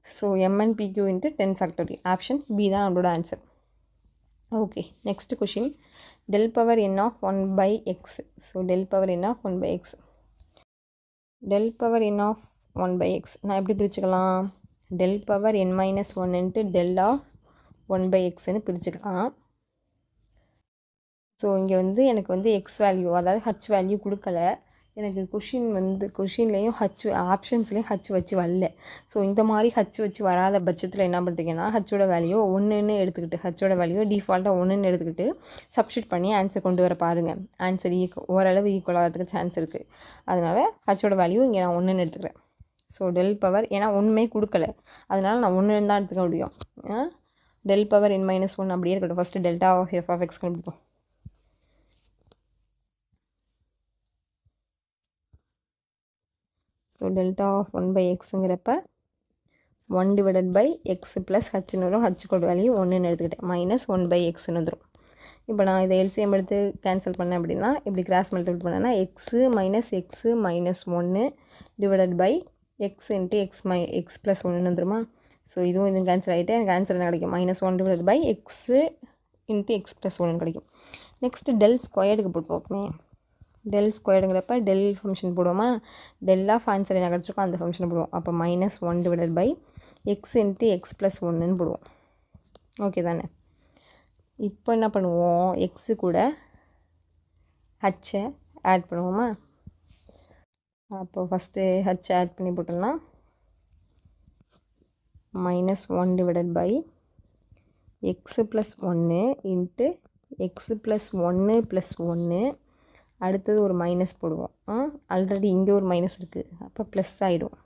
[SPEAKER 1] So mn/pq into 10 factorial. Option B தான் நம்மளோட answer. Okay, next question. del⁻n of 1/x. So del⁻n of 1/x. del⁻n of 1/x நான் எப்படி பிரிச்சுக்கலாம், del⁻n-1 இன்ட்டு del of 1/xன்னு பிரிச்சுக்கலாம். ஸோ இங்கே வந்து எனக்கு வந்து எக்ஸ் வேல்யூ, அதாவது ஹச் வேல்யூ கொடுக்கல. எனக்கு கொஷின்லேயும் ஆப்ஷன்ஸ்லேயும் ஹச் வச்சு வரல. ஸோ இந்த மாதிரி ஹச் வச்சு வராத பட்சத்தில் என்ன பண்ணுறீங்கன்னா, ஹச்சோட வேல்யூ 1ன்னு எடுத்துக்கிட்டு, ஹச்சோட வேல்யூ டிஃபால்ட்டாக 1ன்னு எடுத்துக்கிட்டு சப்ஸ்டியூட் பண்ணி ஆன்சர் கொண்டு வர பாருங்கள். ஆன்சர் ஓரளவு ஈக்குவல் ஆகிறதுக்கு சான்ஸ் இருக்குது. அதனால் ஹச்சோட வேல்யூ இங்கே நான் 1ன்னு எடுத்துக்கிறேன். ஸோ del⁻, ஏன்னா ஒன்றுமே கொடுக்கல, அதனால் நான் 1ன்னு தான் எடுத்துக்க முடியும். del⁻n-1 அப்படியே இருக்கட்டும். ஃபஸ்ட்டு டெல்டா ஆஃப் f(x) கண்டுபிடிப்போம். ஸோ டெல்டா ஆஃப் 1/xங்கிறப்ப 1/x ப்ளஸ் ஹச்னு வரும். ஹச் கோட் வேல்யூ 1ன்னு எடுத்துக்கிட்டேன். -1/xன்னு வந்துடும். இப்போ நான் இதை எல்சிஎம் எடுத்து கேன்சல் பண்ணேன் அப்படின்னா, இப்படி கிராஸ் மல்டிபிள் பண்ணேன்னா x - 1 divided by x into x plus 1ன்னு வந்துடுமா. ஸோ இதுவும் கேன்சல் ஆகிட்டு எனக்கு ஆன்சர் என்ன கிடைக்கும், -1 divided by x into x plus 1ன்னு கிடைக்கும். நெக்ஸ்ட்டு del ஸ்கொயர்டுக்கு போட்டு பார்ப்போமே. del ஸ்கொயர்டுங்கிறப்ப del ஃபங்க்ஷன் போடுவோமா, del ஆஃப் ஆன்சர் என்ன கிடச்சிருக்கோ அந்த ஃபங்க்ஷனை போடுவோம். அப்போ -1 divided by x into x plus 1ன்னு போடுவோம். ஓகே தானே. இப்போ என்ன பண்ணுவோம், எக்ஸு கூட ஹச்சை ஆட் பண்ணுவோமா. அப்போ ஃபஸ்ட்டு ஹச் ஆட் பண்ணி போட்டோம்னா -1 divided by x plus 1 into x plus 1 plus 1. அடுத்தது ஒரு மைனஸ் போடுவோம். ஆல்ரெடி இங்கே ஒரு மைனஸ் இருக்குது, அப்போ ப்ளஸ் ஆகிடும்.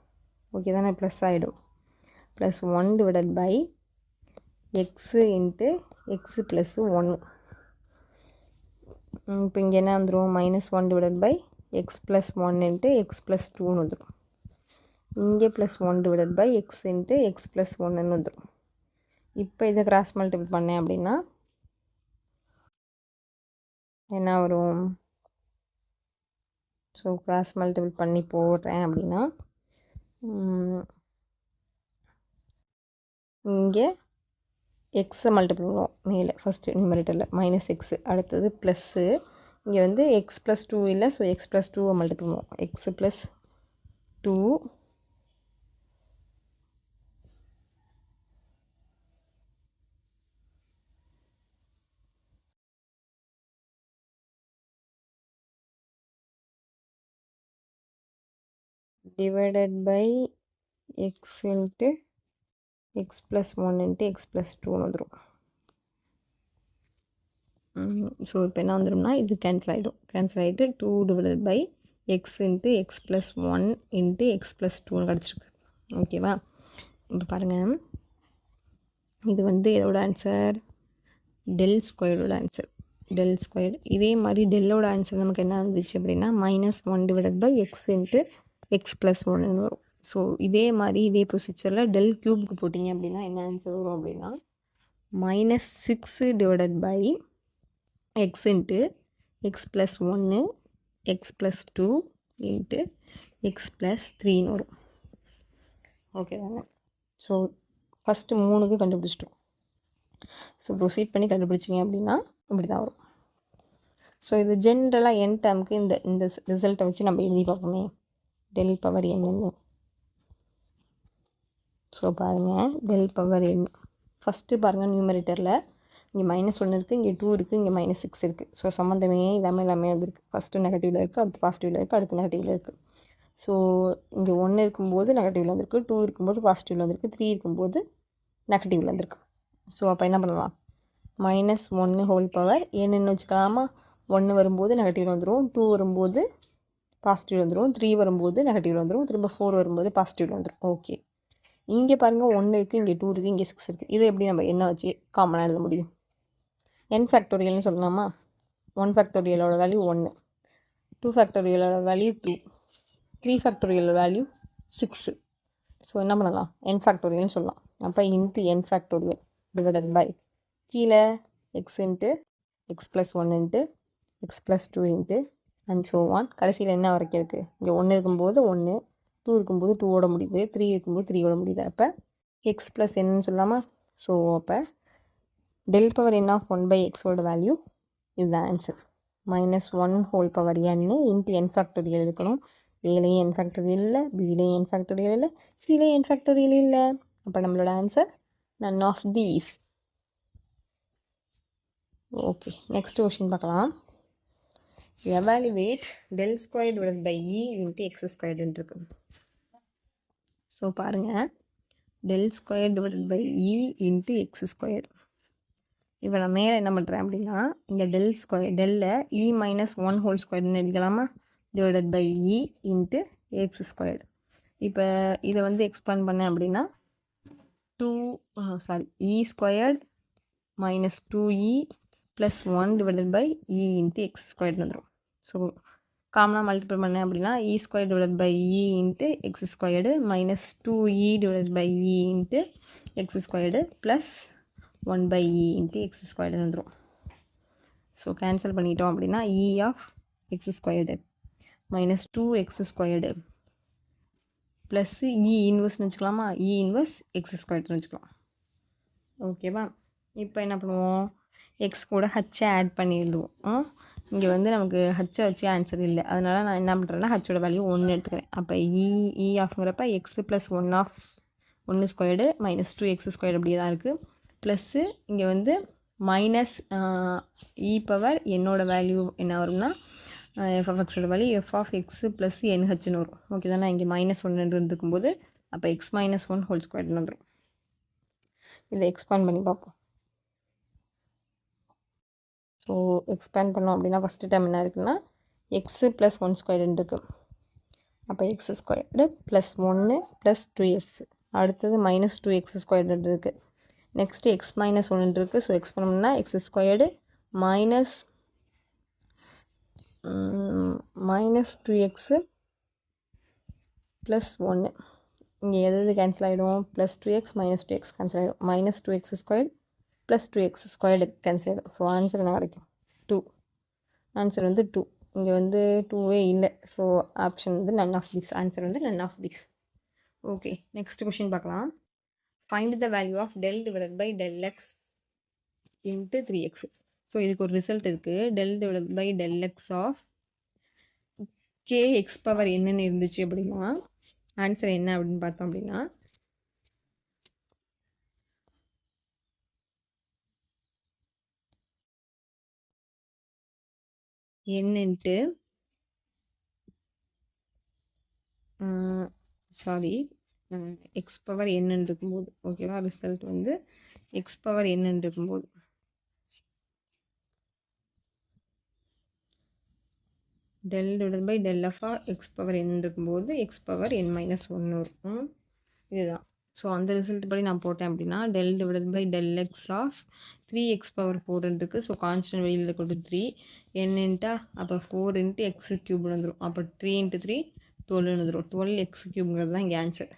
[SPEAKER 1] ஓகே தானே, ப்ளஸ் ஆகிடும். Plus 1 divided by x into x plus 1. இப்போ இங்கே என்ன வந்துடும், -1 divided by x plus 1 into x plus 2ன்னு வந்துடும். இங்கே +1 divided by x into x plus 1ன்னு வந்துடும். இப்போ இதை கிராஸ் மல்டிபிள் பண்ணேன் அப்படின்னா என்ன வரும், ஸோ கிராஸ் மல்டிபிள் பண்ணி போடுறேன் அப்படின்னா இங்கே எக்ஸை மல்டிபிள் பண்ணுவோம் மேலே ஃபஸ்ட்டு நியூமரேட்டரில் -x, அடுத்தது ப்ளஸ்ஸு, இங்கே வந்து எக்ஸ் ப்ளஸ் 2 இல்லை, ஸோ எக்ஸ் ப்ளஸ் 2வை மல்டிபிள் பண்ணுவோம். X plus 2 divided by x into x plus 1 into x plus 2 வந்துடும். ஸோ இப்போ என்ன வந்துடும்னா இது கேன்சல் ஆகிட்டு 2 divided by x into x plus 1 into x plus 2ன்னு கிடச்சிருக்கு. ஓகேவா. இப்போ பாருங்கள், இது வந்து எதோட ஆன்சர், டெல் ஸ்கொயரோட ஆன்சர். Del square. இதே மாதிரி டெல்லோட ஆன்சர் நமக்கு என்ன வந்துச்சு அப்படின்னா -1 divided by x into x plus 1ன்னு வரும். ஸோ இதே மாதிரி இதே ப்ரொசீஜரில் டெல் க்யூப்க்கு போட்டிங்க அப்படின்னா என்ன ஆன்சர் வரும் அப்படின்னா -6 divided by x into x plus 1 x plus 2 into x plus 3ன்னு வரும். ஓகே தானே. ஸோ ஃபஸ்ட்டு 3க்கு கண்டுபிடிச்சிட்டோம். ஸோ ப்ரொசீட் பண்ணி கண்டுபிடிச்சிங்க அப்படின்னா இப்படி தான் வரும். ஸோ இது ஜென்ரலாக n டேர்முக்கு இந்த ரிசல்ட்டை வச்சு நம்ம எழுதி பார்ப்போமே, del power n. ஸோ பாருங்கள், del power n ஃபஸ்ட்டு பாருங்கள் நியூமரேட்டரில் இங்கே -1 இருக்குது, இங்கே 2 இருக்குது, இங்கே -6 இருக்குது. ஸோ சம்மந்தமே எல்லாமே வந்துருக்கு. ஃபஸ்ட்டு நெகட்டிவில் இருக்குது, அடுத்து பாசிட்டிவில் இருக்குது, அடுத்து நெகட்டிவில் இருக்குது. ஸோ இங்கே 1 இருக்கும்போது நெகட்டிவில் வந்திருக்கு, 2 இருக்கும்போது பாசிட்டிவில் வந்திருக்கு, 3 இருக்கும்போது நெகட்டிவில் வந்திருக்கு. ஸோ அப்போ என்ன பண்ணலாம், மைனஸ் 1 ஹோல் பவர் என்னன்னு வச்சுக்கலாமா. 1 வரும்போது நெகட்டிவ் வந்துடும், 2 வரும்போது பாசிட்டிவ் வந்துடும், 3 வரும்போது நெகட்டிவ் வந்துடும், திரும்ப 4 வரும்போது பாசிட்டிவ் வந்துடும். ஓகே, இங்கே பாருங்கள் 1 இருக்குது, இங்கே 2 இருக்குது, இங்கே 6 இருக்குது. இதை எப்படி நம்ம என்ன வச்சு காமனாக எழுத முடியும்? n ஃபேக்டோரியல்னு சொல்லலாமா. 1 ஃபேக்டோரியலோட வேல்யூ 1, 2 ஃபேக்டோரியலோட வேல்யூ 2, 3 ஃபேக்டோரியலோட வேல்யூ 6. ஸோ என்ன பண்ணலாம், n ஃபேக்டோரியல்னு சொல்லலாம். அப்போ into n factorial divided by கீழே x into x plus 1 into x plus 2 into and so on. கடைசியில் என்ன வரைக்கும் இருக்குது, இங்கே 1 இருக்கும்போது 1, 2 இருக்கும்போது 2ஓட முடியுது, 3 இருக்கும்போது 3ஓட முடியுது. அப்போ எக்ஸ் ப்ளஸ் என்னன்னு சொல்லாமா. ஸோ அப்போ del power n of 1 by எக்ஸோட வேல்யூ இதுதான் answer. Minus 1 whole power n into n factorial இருக்கணும். ஏலையும் n ஃபேக்டோரியல் இல்லை, பிலையும் n ஃபேக்டோரியல் இல்லை, சிலையும் n ஃபேக்டோரியல் இல்லை. அப்போ நம்மளோட answer none of these. Okay, next question பார்க்கலாம். Evaluate del square divide by e into x ஸ்கொயர்டுன்னு இருக்கு. ஸோ பாருங்கள், del square divide by e into x square. இப்போ நான் மேலே என்ன பண்ணுறேன் அப்படின்னா, இந்த டெல் ஸ்கொயர் டெல்ல இ மைனஸ் 1 ஹோல் ஸ்கொயர்னு எடுக்கலாமா, divided by e into x squared. இப்போ இதை வந்து எக்ஸ்பேண்ட் பண்ணேன் அப்படின்னா E squared minus 2e plus 1 divided by e into x squared வந்துடும். ஸோ காமனாக மல்டிபிள் பண்ணேன் அப்படின்னா E square divide by e into x squared minus 2e divide by e into x squared plus 1 by e into x squared வந்துடும். So cancel பண்ணிட்டோம் அப்படின்னா E of x squared minus 2x squared plus E இன்வர்ஸ்னு வச்சுக்கலாமா, E inverse X ஸ்கொயர்டுன்னு வச்சுக்கலாம். ஓகேவா, இப்போ என்ன பண்ணுவோம், எக்ஸ் கூட ஹச்சை ஆட் பண்ணி எழுதுவோம். இங்கே வந்து நமக்கு ஹச்சை வச்சு ஆன்சர் இல்லை, அதனால் நான் என்ன பண்ணுறேன்னா ஹச்சோட வேல்யூ 1 எடுத்துக்கிறேன். அப்போ இ ஆஃப்ங்கிறப்ப x plus 1 of 1 squared minus 2x squared அப்படியே தான் இருக்குது. ப்ளஸ்ஸு இங்கே வந்து மைனஸ் இ பவர் என்னோட வேல்யூ என்ன வரும்னா எஃப் ஆஃப் எக்ஸோட value f of x plus என்ஹெச்னு வரும். ஓகே தானே, இங்கே மைனஸ் 1 இருந்துக்கும்போது அப்போ எக்ஸ் மைனஸ் 1 ஹோல் ஸ்கொயர்டுன்னு வந்துடும். இதை எக்ஸ்பேண்ட் பண்ணி பார்ப்போம். ஸோ எக்ஸ்பேண்ட் பண்ணோம் அப்படின்னா ஃபஸ்ட்டு டைம் என்ன இருக்குன்னா எக்ஸு ப்ளஸ் 1 ஸ்கொயர்டுன்னு இருக்குது. அப்போ X squared plus 1 plus 2x, அடுத்தது மைனஸ் 2x ஸ்கொயர்டு இருக்குது. நெக்ஸ்ட்டு எக்ஸ் மைனஸ் 1 இருக்குது. ஸோ எக்ஸ் பண்ணோம்னா x squared minus 2x plus 1. இங்கே எது கேன்சல் ஆகிடும், plus 2x minus 2x cancel ஆகிடும், minus 2x squared plus 2x squared cancel ஆகிடும். So answer என்ன கிடைக்கும், 2. ஆன்சர் வந்து 2. இங்கே வந்து 2வே இல்லை. ஸோ ஆப்ஷன் வந்து none of these. ஆன்சர் வந்து none of these. Okay, next question பார்க்கலாம். Find the value of del divided by del x into 3x. So இதுக்கு ஒரு ரிசல்ட் இருக்குது. del divided by del x of kx power என்னென்னு இருந்துச்சு அப்படின்னா answer என்ன அப்படின்னு பார்த்தோம் அப்படின்னா n இன்ட்டு எக்ஸ் பவர் என்னன்னு இருக்கும்போது, ஓகேவா, ரிசல்ட் வந்து எக்ஸ் பவர் என்னன்னு இருக்கும்போது del divided by del of x power n இருக்கும்போது எக்ஸ் பவர் n மைனஸ் 1 இருக்கும். இதுதான். ஸோ அந்த ரிசல்ட் படி நான் போட்டேன் அப்படின்னா del divided by del x of 3x power 4 இருக்குது. ஸோ கான்ஸ்டன்ட் வெளியில் கொண்டு 3 n இன்ட்டா அப்போ 4 இன்ட்டு எக்ஸ் க்யூப்னு வந்துடும். அப்போ 3 இன்ட்டு 3 12 வந்துடும். 12x க்யூப்ங்கிறது தான் இங்கே ஆன்சர்.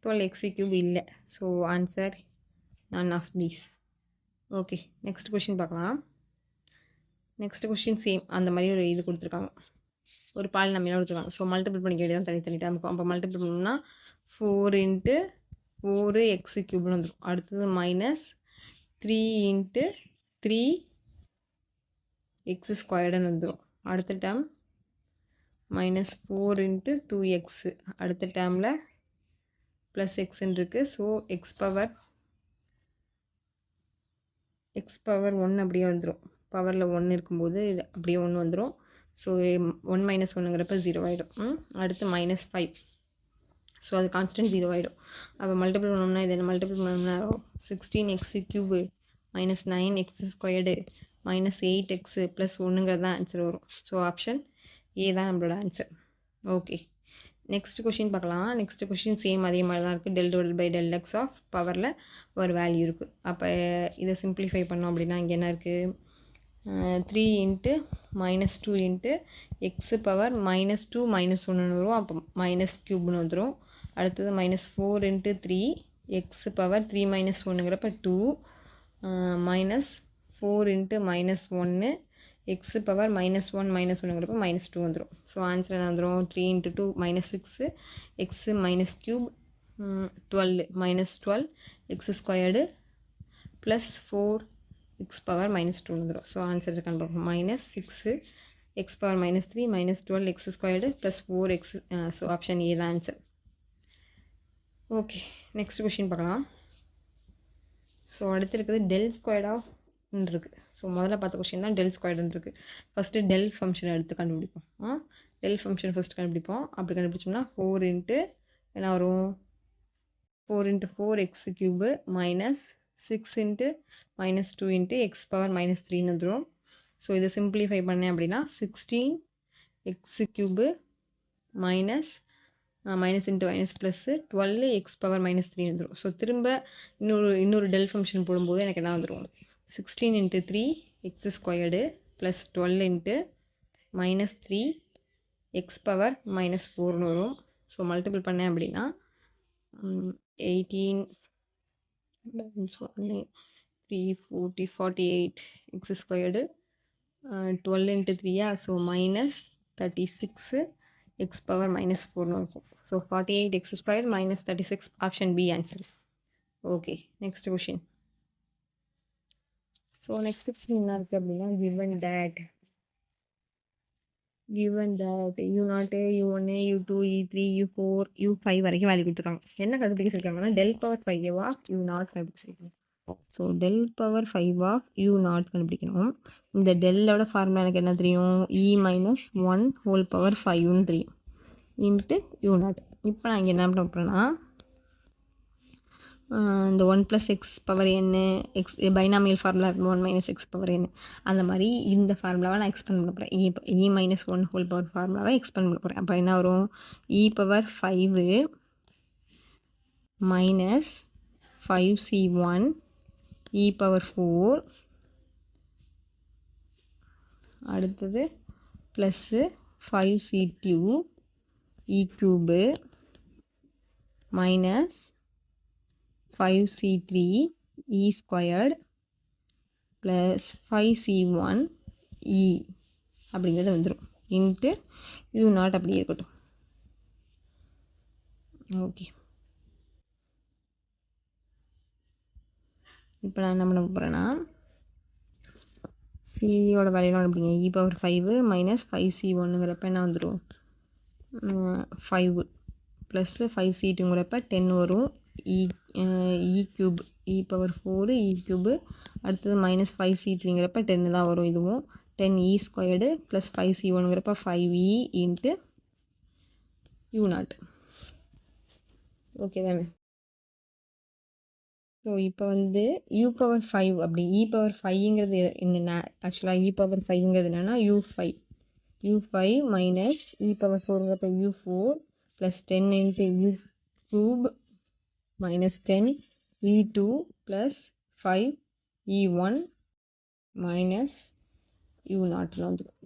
[SPEAKER 1] 12x க்யூப் இல்லை. So answer none of these. Okay, next question பார்க்கலாம். நெக்ஸ்ட் கொஷின் சேம் அந்த மாதிரி ஒரு இது கொடுத்துருக்காங்க, ஒரு பால் நம்ம கொடுத்துருக்காங்க. ஸோ மல்டிபிள் பண்ணிக்க வேண்டியதான் தனித்தனி டைம் இருக்கும். அப்போ மல்டிபிள் பண்ணோம்னா 4 இன்ட்டு 4x க்யூப்னு வந்துடும். அடுத்தது மைனஸ் 3 இன்ட்டு 3x ஸ்கொயர்டுன்னு வந்துடும். அடுத்த டேர்ம் மைனஸ் 4 இன்ட்டு 2x, அடுத்த டேர்மில் ப்ளஸ் எக்ஸ்ன்னு இருக்குது. ஸோ எக்ஸ் பவர் 1 அப்படியே வந்துடும். பவரில் 1 இருக்கும்போது இது அப்படியே 1 வந்துடும். ஸோ 1 மைனஸ் 1ங்கிறப்ப 0 ஆகிடும். அடுத்து மைனஸ் 5. ஸோ அது கான்ஸ்டன்ட் 0 ஆகிடும். அப்போ மல்டிபிள் பண்ணோம்னா இது என்ன மல்டிபிள் பண்ணோம்னா 16x cube minus 9x squared minus 8x plus 1ங்கிறது தான் ஆன்சர் வரும். ஸோ ஆப்ஷன் ஏ தான் நம்மளோட ஆன்சர். ஓகே, நெக்ஸ்ட் கொஷின் பார்க்கலாம். நெக்ஸ்ட் கொஷின் சேம் அதே மாதிரி தான் இருக்குது. del divided by del x of பவரில் ஒரு வேல்யூ இருக்குது. அப்போ இதை சிம்பிளிஃபை பண்ணோம் அப்படின்னா இங்கே என்ன இருக்குது, 3 into minus 2 into x power minus 2 minus 1 வரும். அப்போ மைனஸ் க்யூப்னு வந்துடும். அடுத்தது minus 4 into 3 x power 3 minus 1ங்கிறப்ப 2 minus 4 into minus 1 x power minus 1 minus 1ங்கிறப்ப மைனஸ் 2 வந்துடும். ஸோ ஆன்சர் என்ன வந்துடும், 3 into 2 minus 6 x minus cube 12 minus 12 x squared plus 4 x power minus 2 வந்துடும். ஸோ ஆன்சர் இருக்கான்னு பார்ப்போம். Minus 6 X power minus 3 minus 12 x squared plus 4 X. So option A தான் answer. Okay, next question பார்க்கலாம். So அடுத்து இருக்குது del squared of இருக்குது. So முதல்ல பார்த்த கொஷின் தான் டெல் ஸ்கொயர்டுன்னு இருக்குது. ஃபஸ்ட்டு டெல் ஃபங்க்ஷனை எடுத்து கண்டுபிடிப்போம். டெல் ஃபங்க்ஷன் ஃபஸ்ட்டு கண்டுபிடிப்போம். அப்படி கண்டுபிடிச்சோம்னா 4 இன்ட்டு என்ன வரும், 4 into 4 x cube minus 6 into minus 2 into x power minus 3ன்னு வந்துடும். ஸோ இதை சிம்பிளிஃபை பண்ணேன் அப்படின்னா 16 x cube minus minus into minus plus 12 x power minus 3 வந்துடும். ஸோ திரும்ப இன்னொரு டெல் ஃபங்க்ஷன் போடும்போது எனக்கு என்ன வந்துடும், 16 into 3 x squared plus 12 into minus 3 x power minus 4ன்னு வரும். ஸோ மல்டிபிள் பண்ணேன் அப்படின்னா 18 3 48 x squared 12 into 3 so minus 36 x power minus 4ன்னு இருக்கும். So 48 x square minus 36 option B answer. Okay, next question. So next question என்ன இருக்குது அப்படின்னா, given that u0 u1 u2 u3 u4 u5 வரைக்கும் value கொடுத்துருக்காங்க. என்ன கண்டுபிடிக்க சொல்லியிருக்காங்கன்னா del பவர் 5 ஆஃப் u0 கண்டுபிடிக்க சொல்லியிருக்காங்க. So del power 5 of u0 கண்டுபிடிக்கணும். இந்த டெல்லோட ஃபார்முலா எனக்கு என்ன தெரியும், e மைனஸ் 1 ஹோல் பவர் 5ன்னு தெரியும் இன்ட்டு u0. இப்போ நான் இங்கே என்ன பண்ண போகிறேன்னா இந்த 1 ப்ளஸ் எக்ஸ் பவர் என்ன x binomial formula 1 minus x power என்ன, அந்த மாதிரி இந்த ஃபார்முலாவை நான் எக்ஸ்பெண்ட் பண்ண போகிறேன். இ மைனஸ் 1 ஹோல் பவர் ஃபார்முலாவை எக்ஸ்பெண்ட் பண்ண போகிறேன். அப்போ என்ன வரும், e power 5 minus 5c1 e power 4 அடுத்தது plus 5c2 e cube minus 5c3 e squared plus 5c1 e அப்படிங்கிறது வந்துடும் இன்ட்டு u0 அப்படியே இருக்கட்டும். ஓகே, இப்போ நான் என்ன பண்ண போகிறேன்னா சியோட வேல்யூலாம் அப்படிங்க இ பவர் 5 மைனஸ் 5c1ங்கிறப்ப என்ன வந்துடும் 5 ப்ளஸ்ஸு 5c2ங்கிறப்ப 10 வரும். E cube e power 4 e cube அடுத்தது மைனஸ் 5c3ங்கிறப்ப 10 தான் வரும். இதுவும் 10 இ ஸ்கொயர்டு ப்ளஸ் 5c1ங்கிறப்ப 5e இன்ட்டு u0. ஓகே தானே. ஸோ இப்போ வந்து u பவர் 5 அப்படி இ பவர் 5ங்கிறது என்னென்ன, ஆக்சுவலாக இ பவர் 5ங்கிறது என்னென்னா u5 மைனஸ் இ பவர் 4ங்கிறப்ப u4 plus 10 into u cube minus 10 e2 plus 5 e1 minus u0ன்னு வந்துடும்.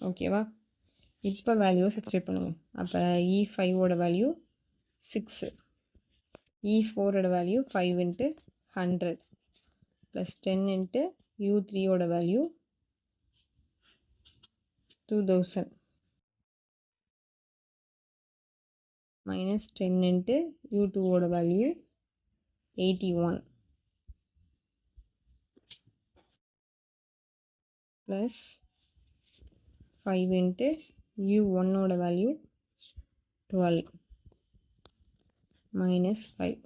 [SPEAKER 1] ஓகேவா, இப்போ வேல்யூவை சப்ஸ்டிட்யூட் பண்ணுங்கள். அப்போ e5ஓட வேல்யூ 6, e4ஓட வேல்யூ 5 இன்ட்டு 100 ப்ளஸ் 10 இன்ட்டு u3ஓட வேல்யூ 2000 மைனஸ் 10 இன்ட்டு u2ஓட வேல்யூ 81 ப்ளஸ் 5 இன்ட்டு u1ஓட வேல்யூ 12 மைனஸ் 5.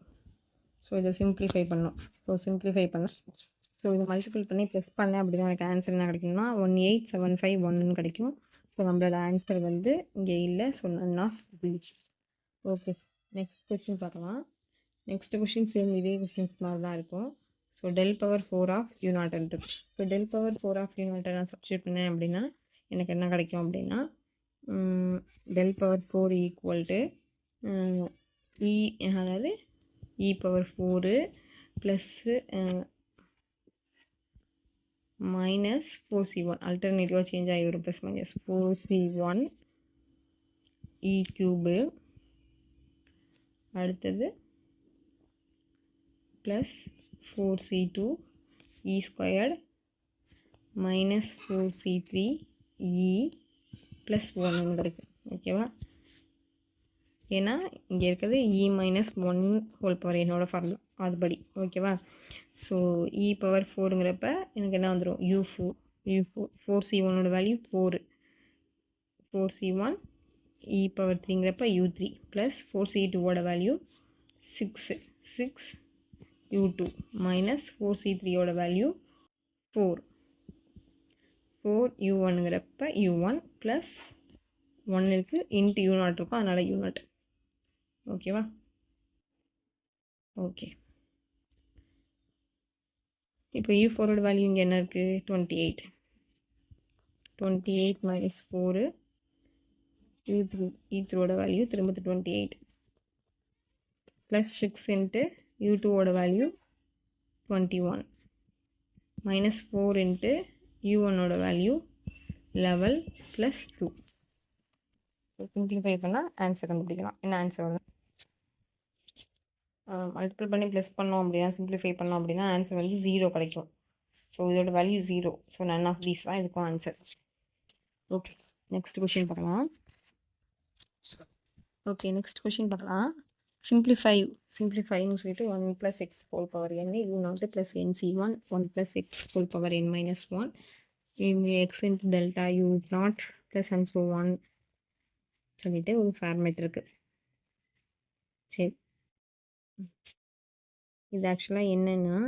[SPEAKER 1] ஸோ இதை சிம்பிளிஃபை பண்ணோம். ஸோ இதை மல்டிபிள் பண்ணி ப்ளஸ் பண்ணேன் அப்படின்னா எனக்கு ஆன்சர் என்ன கிடைக்கும்னா 18751 கிடைக்கும். ஸோ நம்மளோட ஆன்சர் வந்து இங்கே இல்லை. So none of B. Okay, next question பார்க்கலாம். நெக்ஸ்ட் கொஸ்டின் சேம் இதே கொஸ்டின்ஸ் மாதிரி தான் இருக்கும். So del power 4 of u நாட்ன்றது. So del power 4 of u நாட்டை நான் சப்ஸ்டியூட் பண்ணேன் அப்படின்னா எனக்கு என்ன கிடைக்கும் அப்படின்னா டெல் பவர் 4 ஈக்குவல் டு அதாவது e power 4 plus minus 4c1 அல்டர்னேட்டிவாக சேஞ்ச் ஆகி வரும். Plus minus 4c1 e cube, அடுத்தது plus 4c2 e squared minus 4c3 e plus 1 இருக்குது. ஓகேவா? ஏன்னா இங்கே இருக்கிறது இ மைனஸ் 1 ஹோல் பவர் என்னோடய ஃபார்முலா அதுபடி. ஓகேவா? ஸோ இ பவர் 4ங்கிறப்ப எனக்கு என்ன வந்துடும், u4 4c1ஓட வேல்யூ 4, 4c1 இ பவர் 3ங்கிறப்ப u3 ப்ளஸ் 4c2ஓட வேல்யூ 6 u2 மைனஸ் 4c3ஓட வேல்யூ 4 u1ங்கிறப்ப u1 ப்ளஸ் 1 இருக்குது இன்ட்டு u0 இருக்கும், அதனால் u0. ஓகேவா? ஓகே, இப்போ u4ஓட வேல்யூ இங்கே என்ன இருக்குது, 28 மைனஸ் 4 u3ஓட வேல்யூ திரும்ப 28 ப்ளஸ் 6 இன்ட்டு u2ஓட வேல்யூ 21 மைனஸ் 4 இன்ட்டு u1ஓட வேல்யூ 11 ப்ளஸ் 2. சிம்பிளிஃபை பண்ணால் ஆன்சர் கண்டுபிடிக்கலாம். என்ன ஆன்சர் வரும், மல்டிபிள் பண்ணி ப்ளஸ் பண்ணோம் அப்படின்னா, சிம்பிளிஃபை பண்ணோம் அப்படின்னா ஆன்சர் வந்து 0 கிடைக்கும். ஸோ இதோட value 0. So none of these தான் இதுக்கும் ஆன்சர். ஓகே, நெக்ஸ்ட் கொஷின் பார்க்கலாம். சிம்பிளிஃபைன்னு சொல்லிட்டு 1 + x whole power n u0 + nc1 1 + x whole power n - 1 x into delta u0 + and so on சொல்லிட்டு ஒரு ஃபார்மேட் இருக்குது. சரி, இது ஆக்சுவலாக என்னென்னா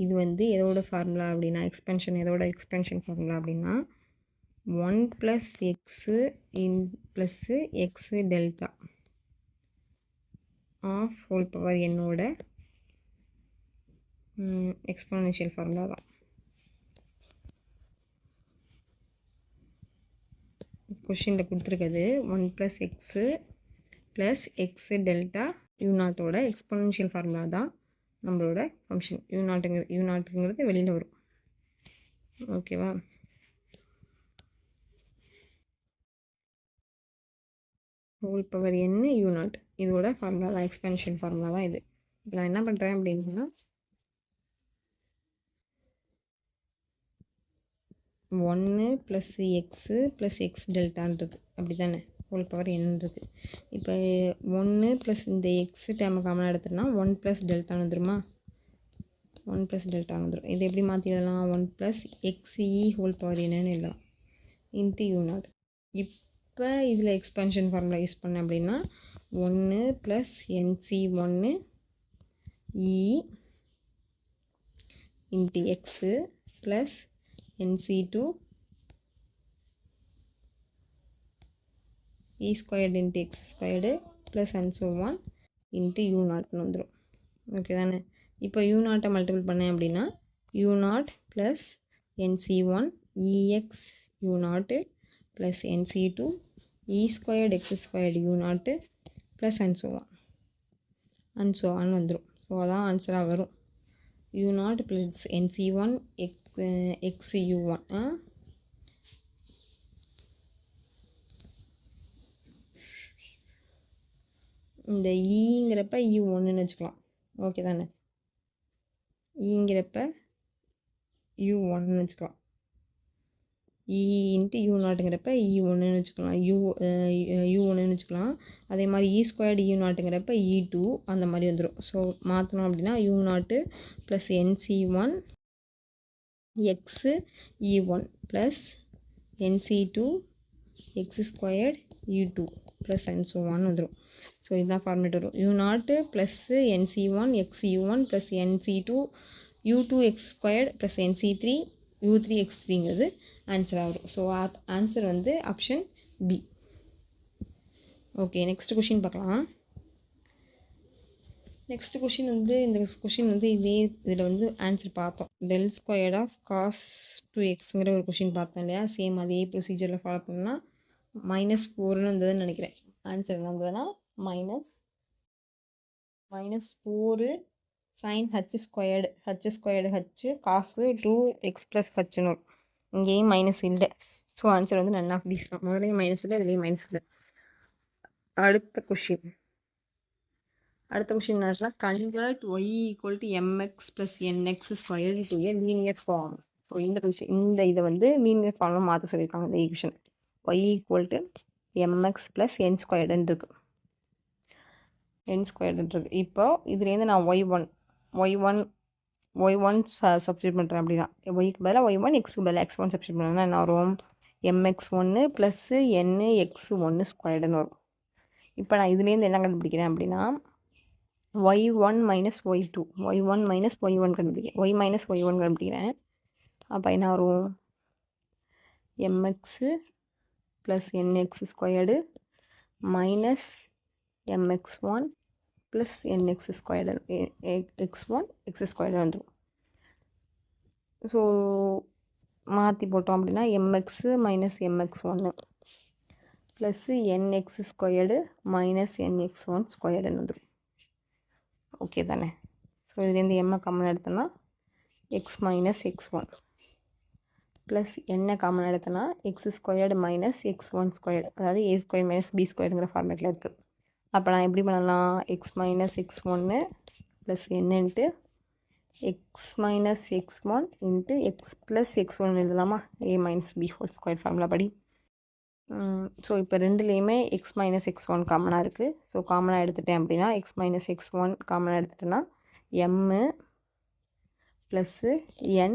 [SPEAKER 1] இது வந்து எதோட ஃபார்முலா அப்படின்னா எக்ஸ்பென்ஷன் ஃபார்முலா அப்படின்னா 1 + x plus x delta of whole power என்னோட எக்ஸ்போனென்ஷியல் ஃபார்முலா தான். கொஷினில் கொடுத்துருக்குது 1 + x ப்ளஸ் எக்ஸு டெல்டா u0ஓட எக்ஸ்போனென்ஷியல் ஃபார்முலா தான் நம்மளோட ஃபங்க்ஷன். u0ங்கிறது வெளியில் வரும். ஓகேவா? ஹோல் பவர் n u0 இதோட ஃபார்முலா தான், எக்ஸ்பென்ஷன் ஃபார்முலா தான் இது. இப்போ நான் என்ன பண்ணுறேன் அப்படின்னா 1 + x ப்ளஸ் எக்ஸ் டெல்டான்றது அப்படி தானே ஹோல் பவர் என்னன்றது. இப்போ 1 ப்ளஸ் இந்த எக்ஸ் டேர்மை காமனாக எடுத்துனா 1 + டெல்டான்னு வந்துடுமா, 1 + டெல்டான்னு வந்துடும். இதை எப்படி மாற்றிடலாம், 1 + xe ஹோல் பவர் என்னன்னு எழுதலாம் இன்ட்டு u0. இப்போ இதில் எக்ஸ்பென்ஷன் ஃபார்முலா யூஸ் பண்ணேன் அப்படின்னா 1 + nc1 e into x plus nc2 e squared into x squared plus and so on into u0ன்னு வந்துடும். ஓகே தானே? இப்போ u0 மல்டிபிள் பண்ணேன் அப்படின்னா u0 plus nc1 ex u0 plus nc2 e squared x squared u0 plus and so on வந்துடும். So அதான் ஆன்சராக வரும். u0 plus nc1 x u1 இந்த ஈங்கிறப்ப u1ன்னு வச்சுக்கலாம். ஓகே தானே? ஈங்கிறப்ப u1ன்னு வச்சுக்கலாம். இ இன்ட்டு u0ங்கிறப்ப e1ன்னு வச்சுக்கலாம், u1ன்னு வச்சுக்கலாம். அதே மாதிரி e ஸ்கொயர்டு u0ங்கிறப்ப e2 அந்த மாதிரி வந்துடும். ஸோ மாற்றணும் அப்படின்னா u0 plus nc1 x e1 plus nc2 x squared u2 plus and so on வந்துடும். ஸோ இதுதான் ஃபார்மேட் வரும். u0 plus nc1 x u1 plus nc2 u2 x squared plus nc3 u3 x3ங்கிறது ஆன்சராக வரும். ஸோ ஆன்சர் வந்து option B. Okay, next question பார்க்கலாம். Next question வந்து இந்த கொஷின் வந்து இதே இதில் வந்து ஆன்சர் பார்த்தோம். del ஸ்கொயர்ட் ஆஃப் காஸ் 2xங்கிற ஒரு கொஷின் பார்த்தோம் இல்லையா? சேம் அதே ப்ரொசீஜரில் ஃபாலோ பண்ணால் -4ன்னு வந்ததுன்னு நினைக்கிறேன். ஆன்சர் என்ன வந்ததுன்னா -4 sin h ஸ்கொயர்டு h காசு 2x + hன்னு வரும். இங்கேயும் மைனஸ் இல்லை. ஸோ ஆன்சர் வந்து நன் ஆஃப் தீஸ் தான். முதலையும் மைனஸ் இல்லை, இதுலேயும் மைனஸ் இல்லை. அடுத்த கொஷின் என்னன்னா convert y = mx + nx square to a linear form. So இந்த இதை வந்து லீனியர் ஃபார்மில் மாற்ற சொல்லியிருக்காங்க. இந்த ஈக்குவேஷன் y = mx + n ஸ்கொயர்டுன்னு இருக்குது. இப்போ இதுலேருந்து நான் y1 சப்ஸ்டியூட் பண்ணுறேன். அப்படின்னா ஒய்க்கு பதிலாக y1, எக்ஸுக்கு பதிலாக x1 சப்ஸ்டியூட் பண்ணுறேன்னா என்ன வரும்? mx1 + nx1 ஸ்கொயர்டுன்னு வரும். இப்போ நான் இதுலேருந்து என்ன கண்டுபிடிக்கிறேன் அப்படின்னா y1 - y1 கண்டுபிடிக்கிறேன். அப்போ என்ன வரும்? mx + nx squared minus mx1 + nx squared x1 x squared வந்துடும். ஸோ மாற்றி போட்டோம் அப்படின்னா mx - mx1 plus nx squared minus nx1 ஸ்கொயர்டுன்னு வந்துடும். ஓகே தானே? ஸோ இதுலேருந்து எம்மை காமன் எடுத்தோன்னா x - x1 ப்ளஸ் என்ன காமன் எடுத்தோன்னா x squared minus x1 squared, அதாவது a² - b ஸ்கொயர்டுங்கிற ஃபார்மேட்டில் இருக்குது. அப்போ நான் எப்படி பண்ணலாம்? x - x1 plus n into x - x1 into x + x1 எழுதலாமா? a - b whole square formula படி. ஸோ இப்போ ரெண்டுலேயுமே x - x1 காமனாக இருக்குது. ஸோ காமனாக எடுத்துட்டேன் அப்படின்னா x - x1 காமனாக எடுத்துட்டேன்னா m ப்ளஸ்ஸு n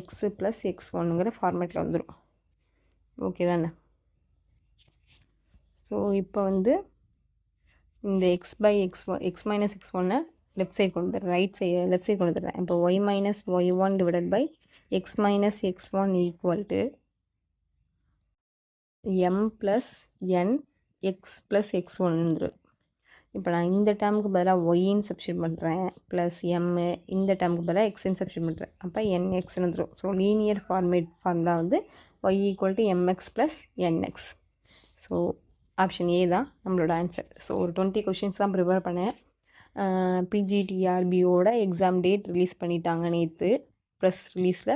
[SPEAKER 1] x + x1ங்கிற ஃபார்மேட்டில் வந்துடும். ஓகே தானே? ஸோ இப்போ வந்து இந்த x - x1 லெஃப்ட் சைடு கொண்டு வந்துடுறேன், லெஃப்ட் சைடு கொண்டு வந்துடுறேன். இப்போ y - y1 / x - x1 = m + n x + x1 வந்துடும். இப்போ நான் இந்த டேர்முக்கு பதிலாக ஒய்ன்னு சப்ஸ்டியூட் பண்ணுறேன் ப்ளஸ் எம்மு, இந்த டேர்முக்கு பதிலாக எக்ஸ்ன்னு சப்ஸ்டியூட் பண்ணுறேன். அப்போ nxன்னு வந்துடும். ஸோ லீனியர் ஃபார்முலா வந்து y = mx + nx. So option A தான் நம்மளோட ஆன்சர். ஸோ ஒரு 20 கொஷின்ஸ் தான் ப்ரிப்பேர் பண்ணேன். பிஜிடிஆர்பியோட எக்ஸாம் டேட் ரிலீஸ் பண்ணிட்டாங்க நேற்று. ப்ரெஸ் ரிலீஸில்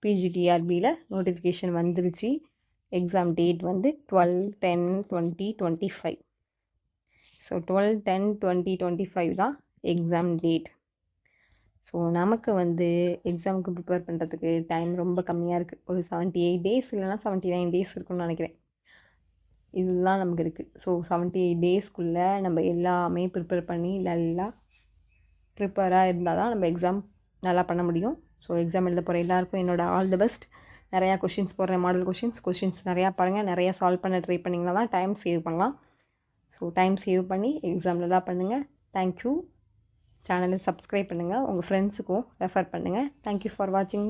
[SPEAKER 1] பிஜிடிஆர்பியில் நோட்டிஃபிகேஷன் வந்துருச்சு. எக்ஸாம் டேட் வந்து 12/10/2025. ஸோ 12/10/2025 தான் எக்ஸாம் டேட். ஸோ நமக்கு வந்து எக்ஸாமுக்கு ப்ரிப்பேர் பண்ணுறதுக்கு டைம் ரொம்ப கம்மியாக இருக்குது. ஒரு 78 டேஸ் இல்லைனா 79 டேஸ் இருக்குன்னு நினைக்கிறேன். இதுதான் நமக்கு இருக்குது. ஸோ 78 டேஸ்க்குள்ளே நம்ம எல்லாமே ப்ரிப்பேர் பண்ணி நல்லா ப்ரிப்பேராக இருந்தால் தான் நம்ம எக்ஸாம் நல்லா பண்ண முடியும். ஸோ எக்ஸாம் எழுத போகிற எல்லாருக்கும் என்னோடய ஆல் தி பெஸ்ட். நிறையா கொஷின்ஸ் போடுறேன், மாடல் கொஷின்ஸ் நிறையா பாருங்கள், நிறையா சால்வ் பண்ண ட்ரை பண்ணிங்கன்னா தான் டைம் சேவ் பண்ணலாம். ஸோ டைம் சேவ் பண்ணி எக்ஸாம் நல்லா பண்ணுங்கள். தேங்க்யூ. சேனலை சப்ஸ்கிரைப் பண்ணுங்கள், உங்கள் ஃப்ரெண்ட்ஸுக்கும் ரெஃபர் பண்ணுங்கள். தேங்க்யூ ஃபார் வாட்சிங்.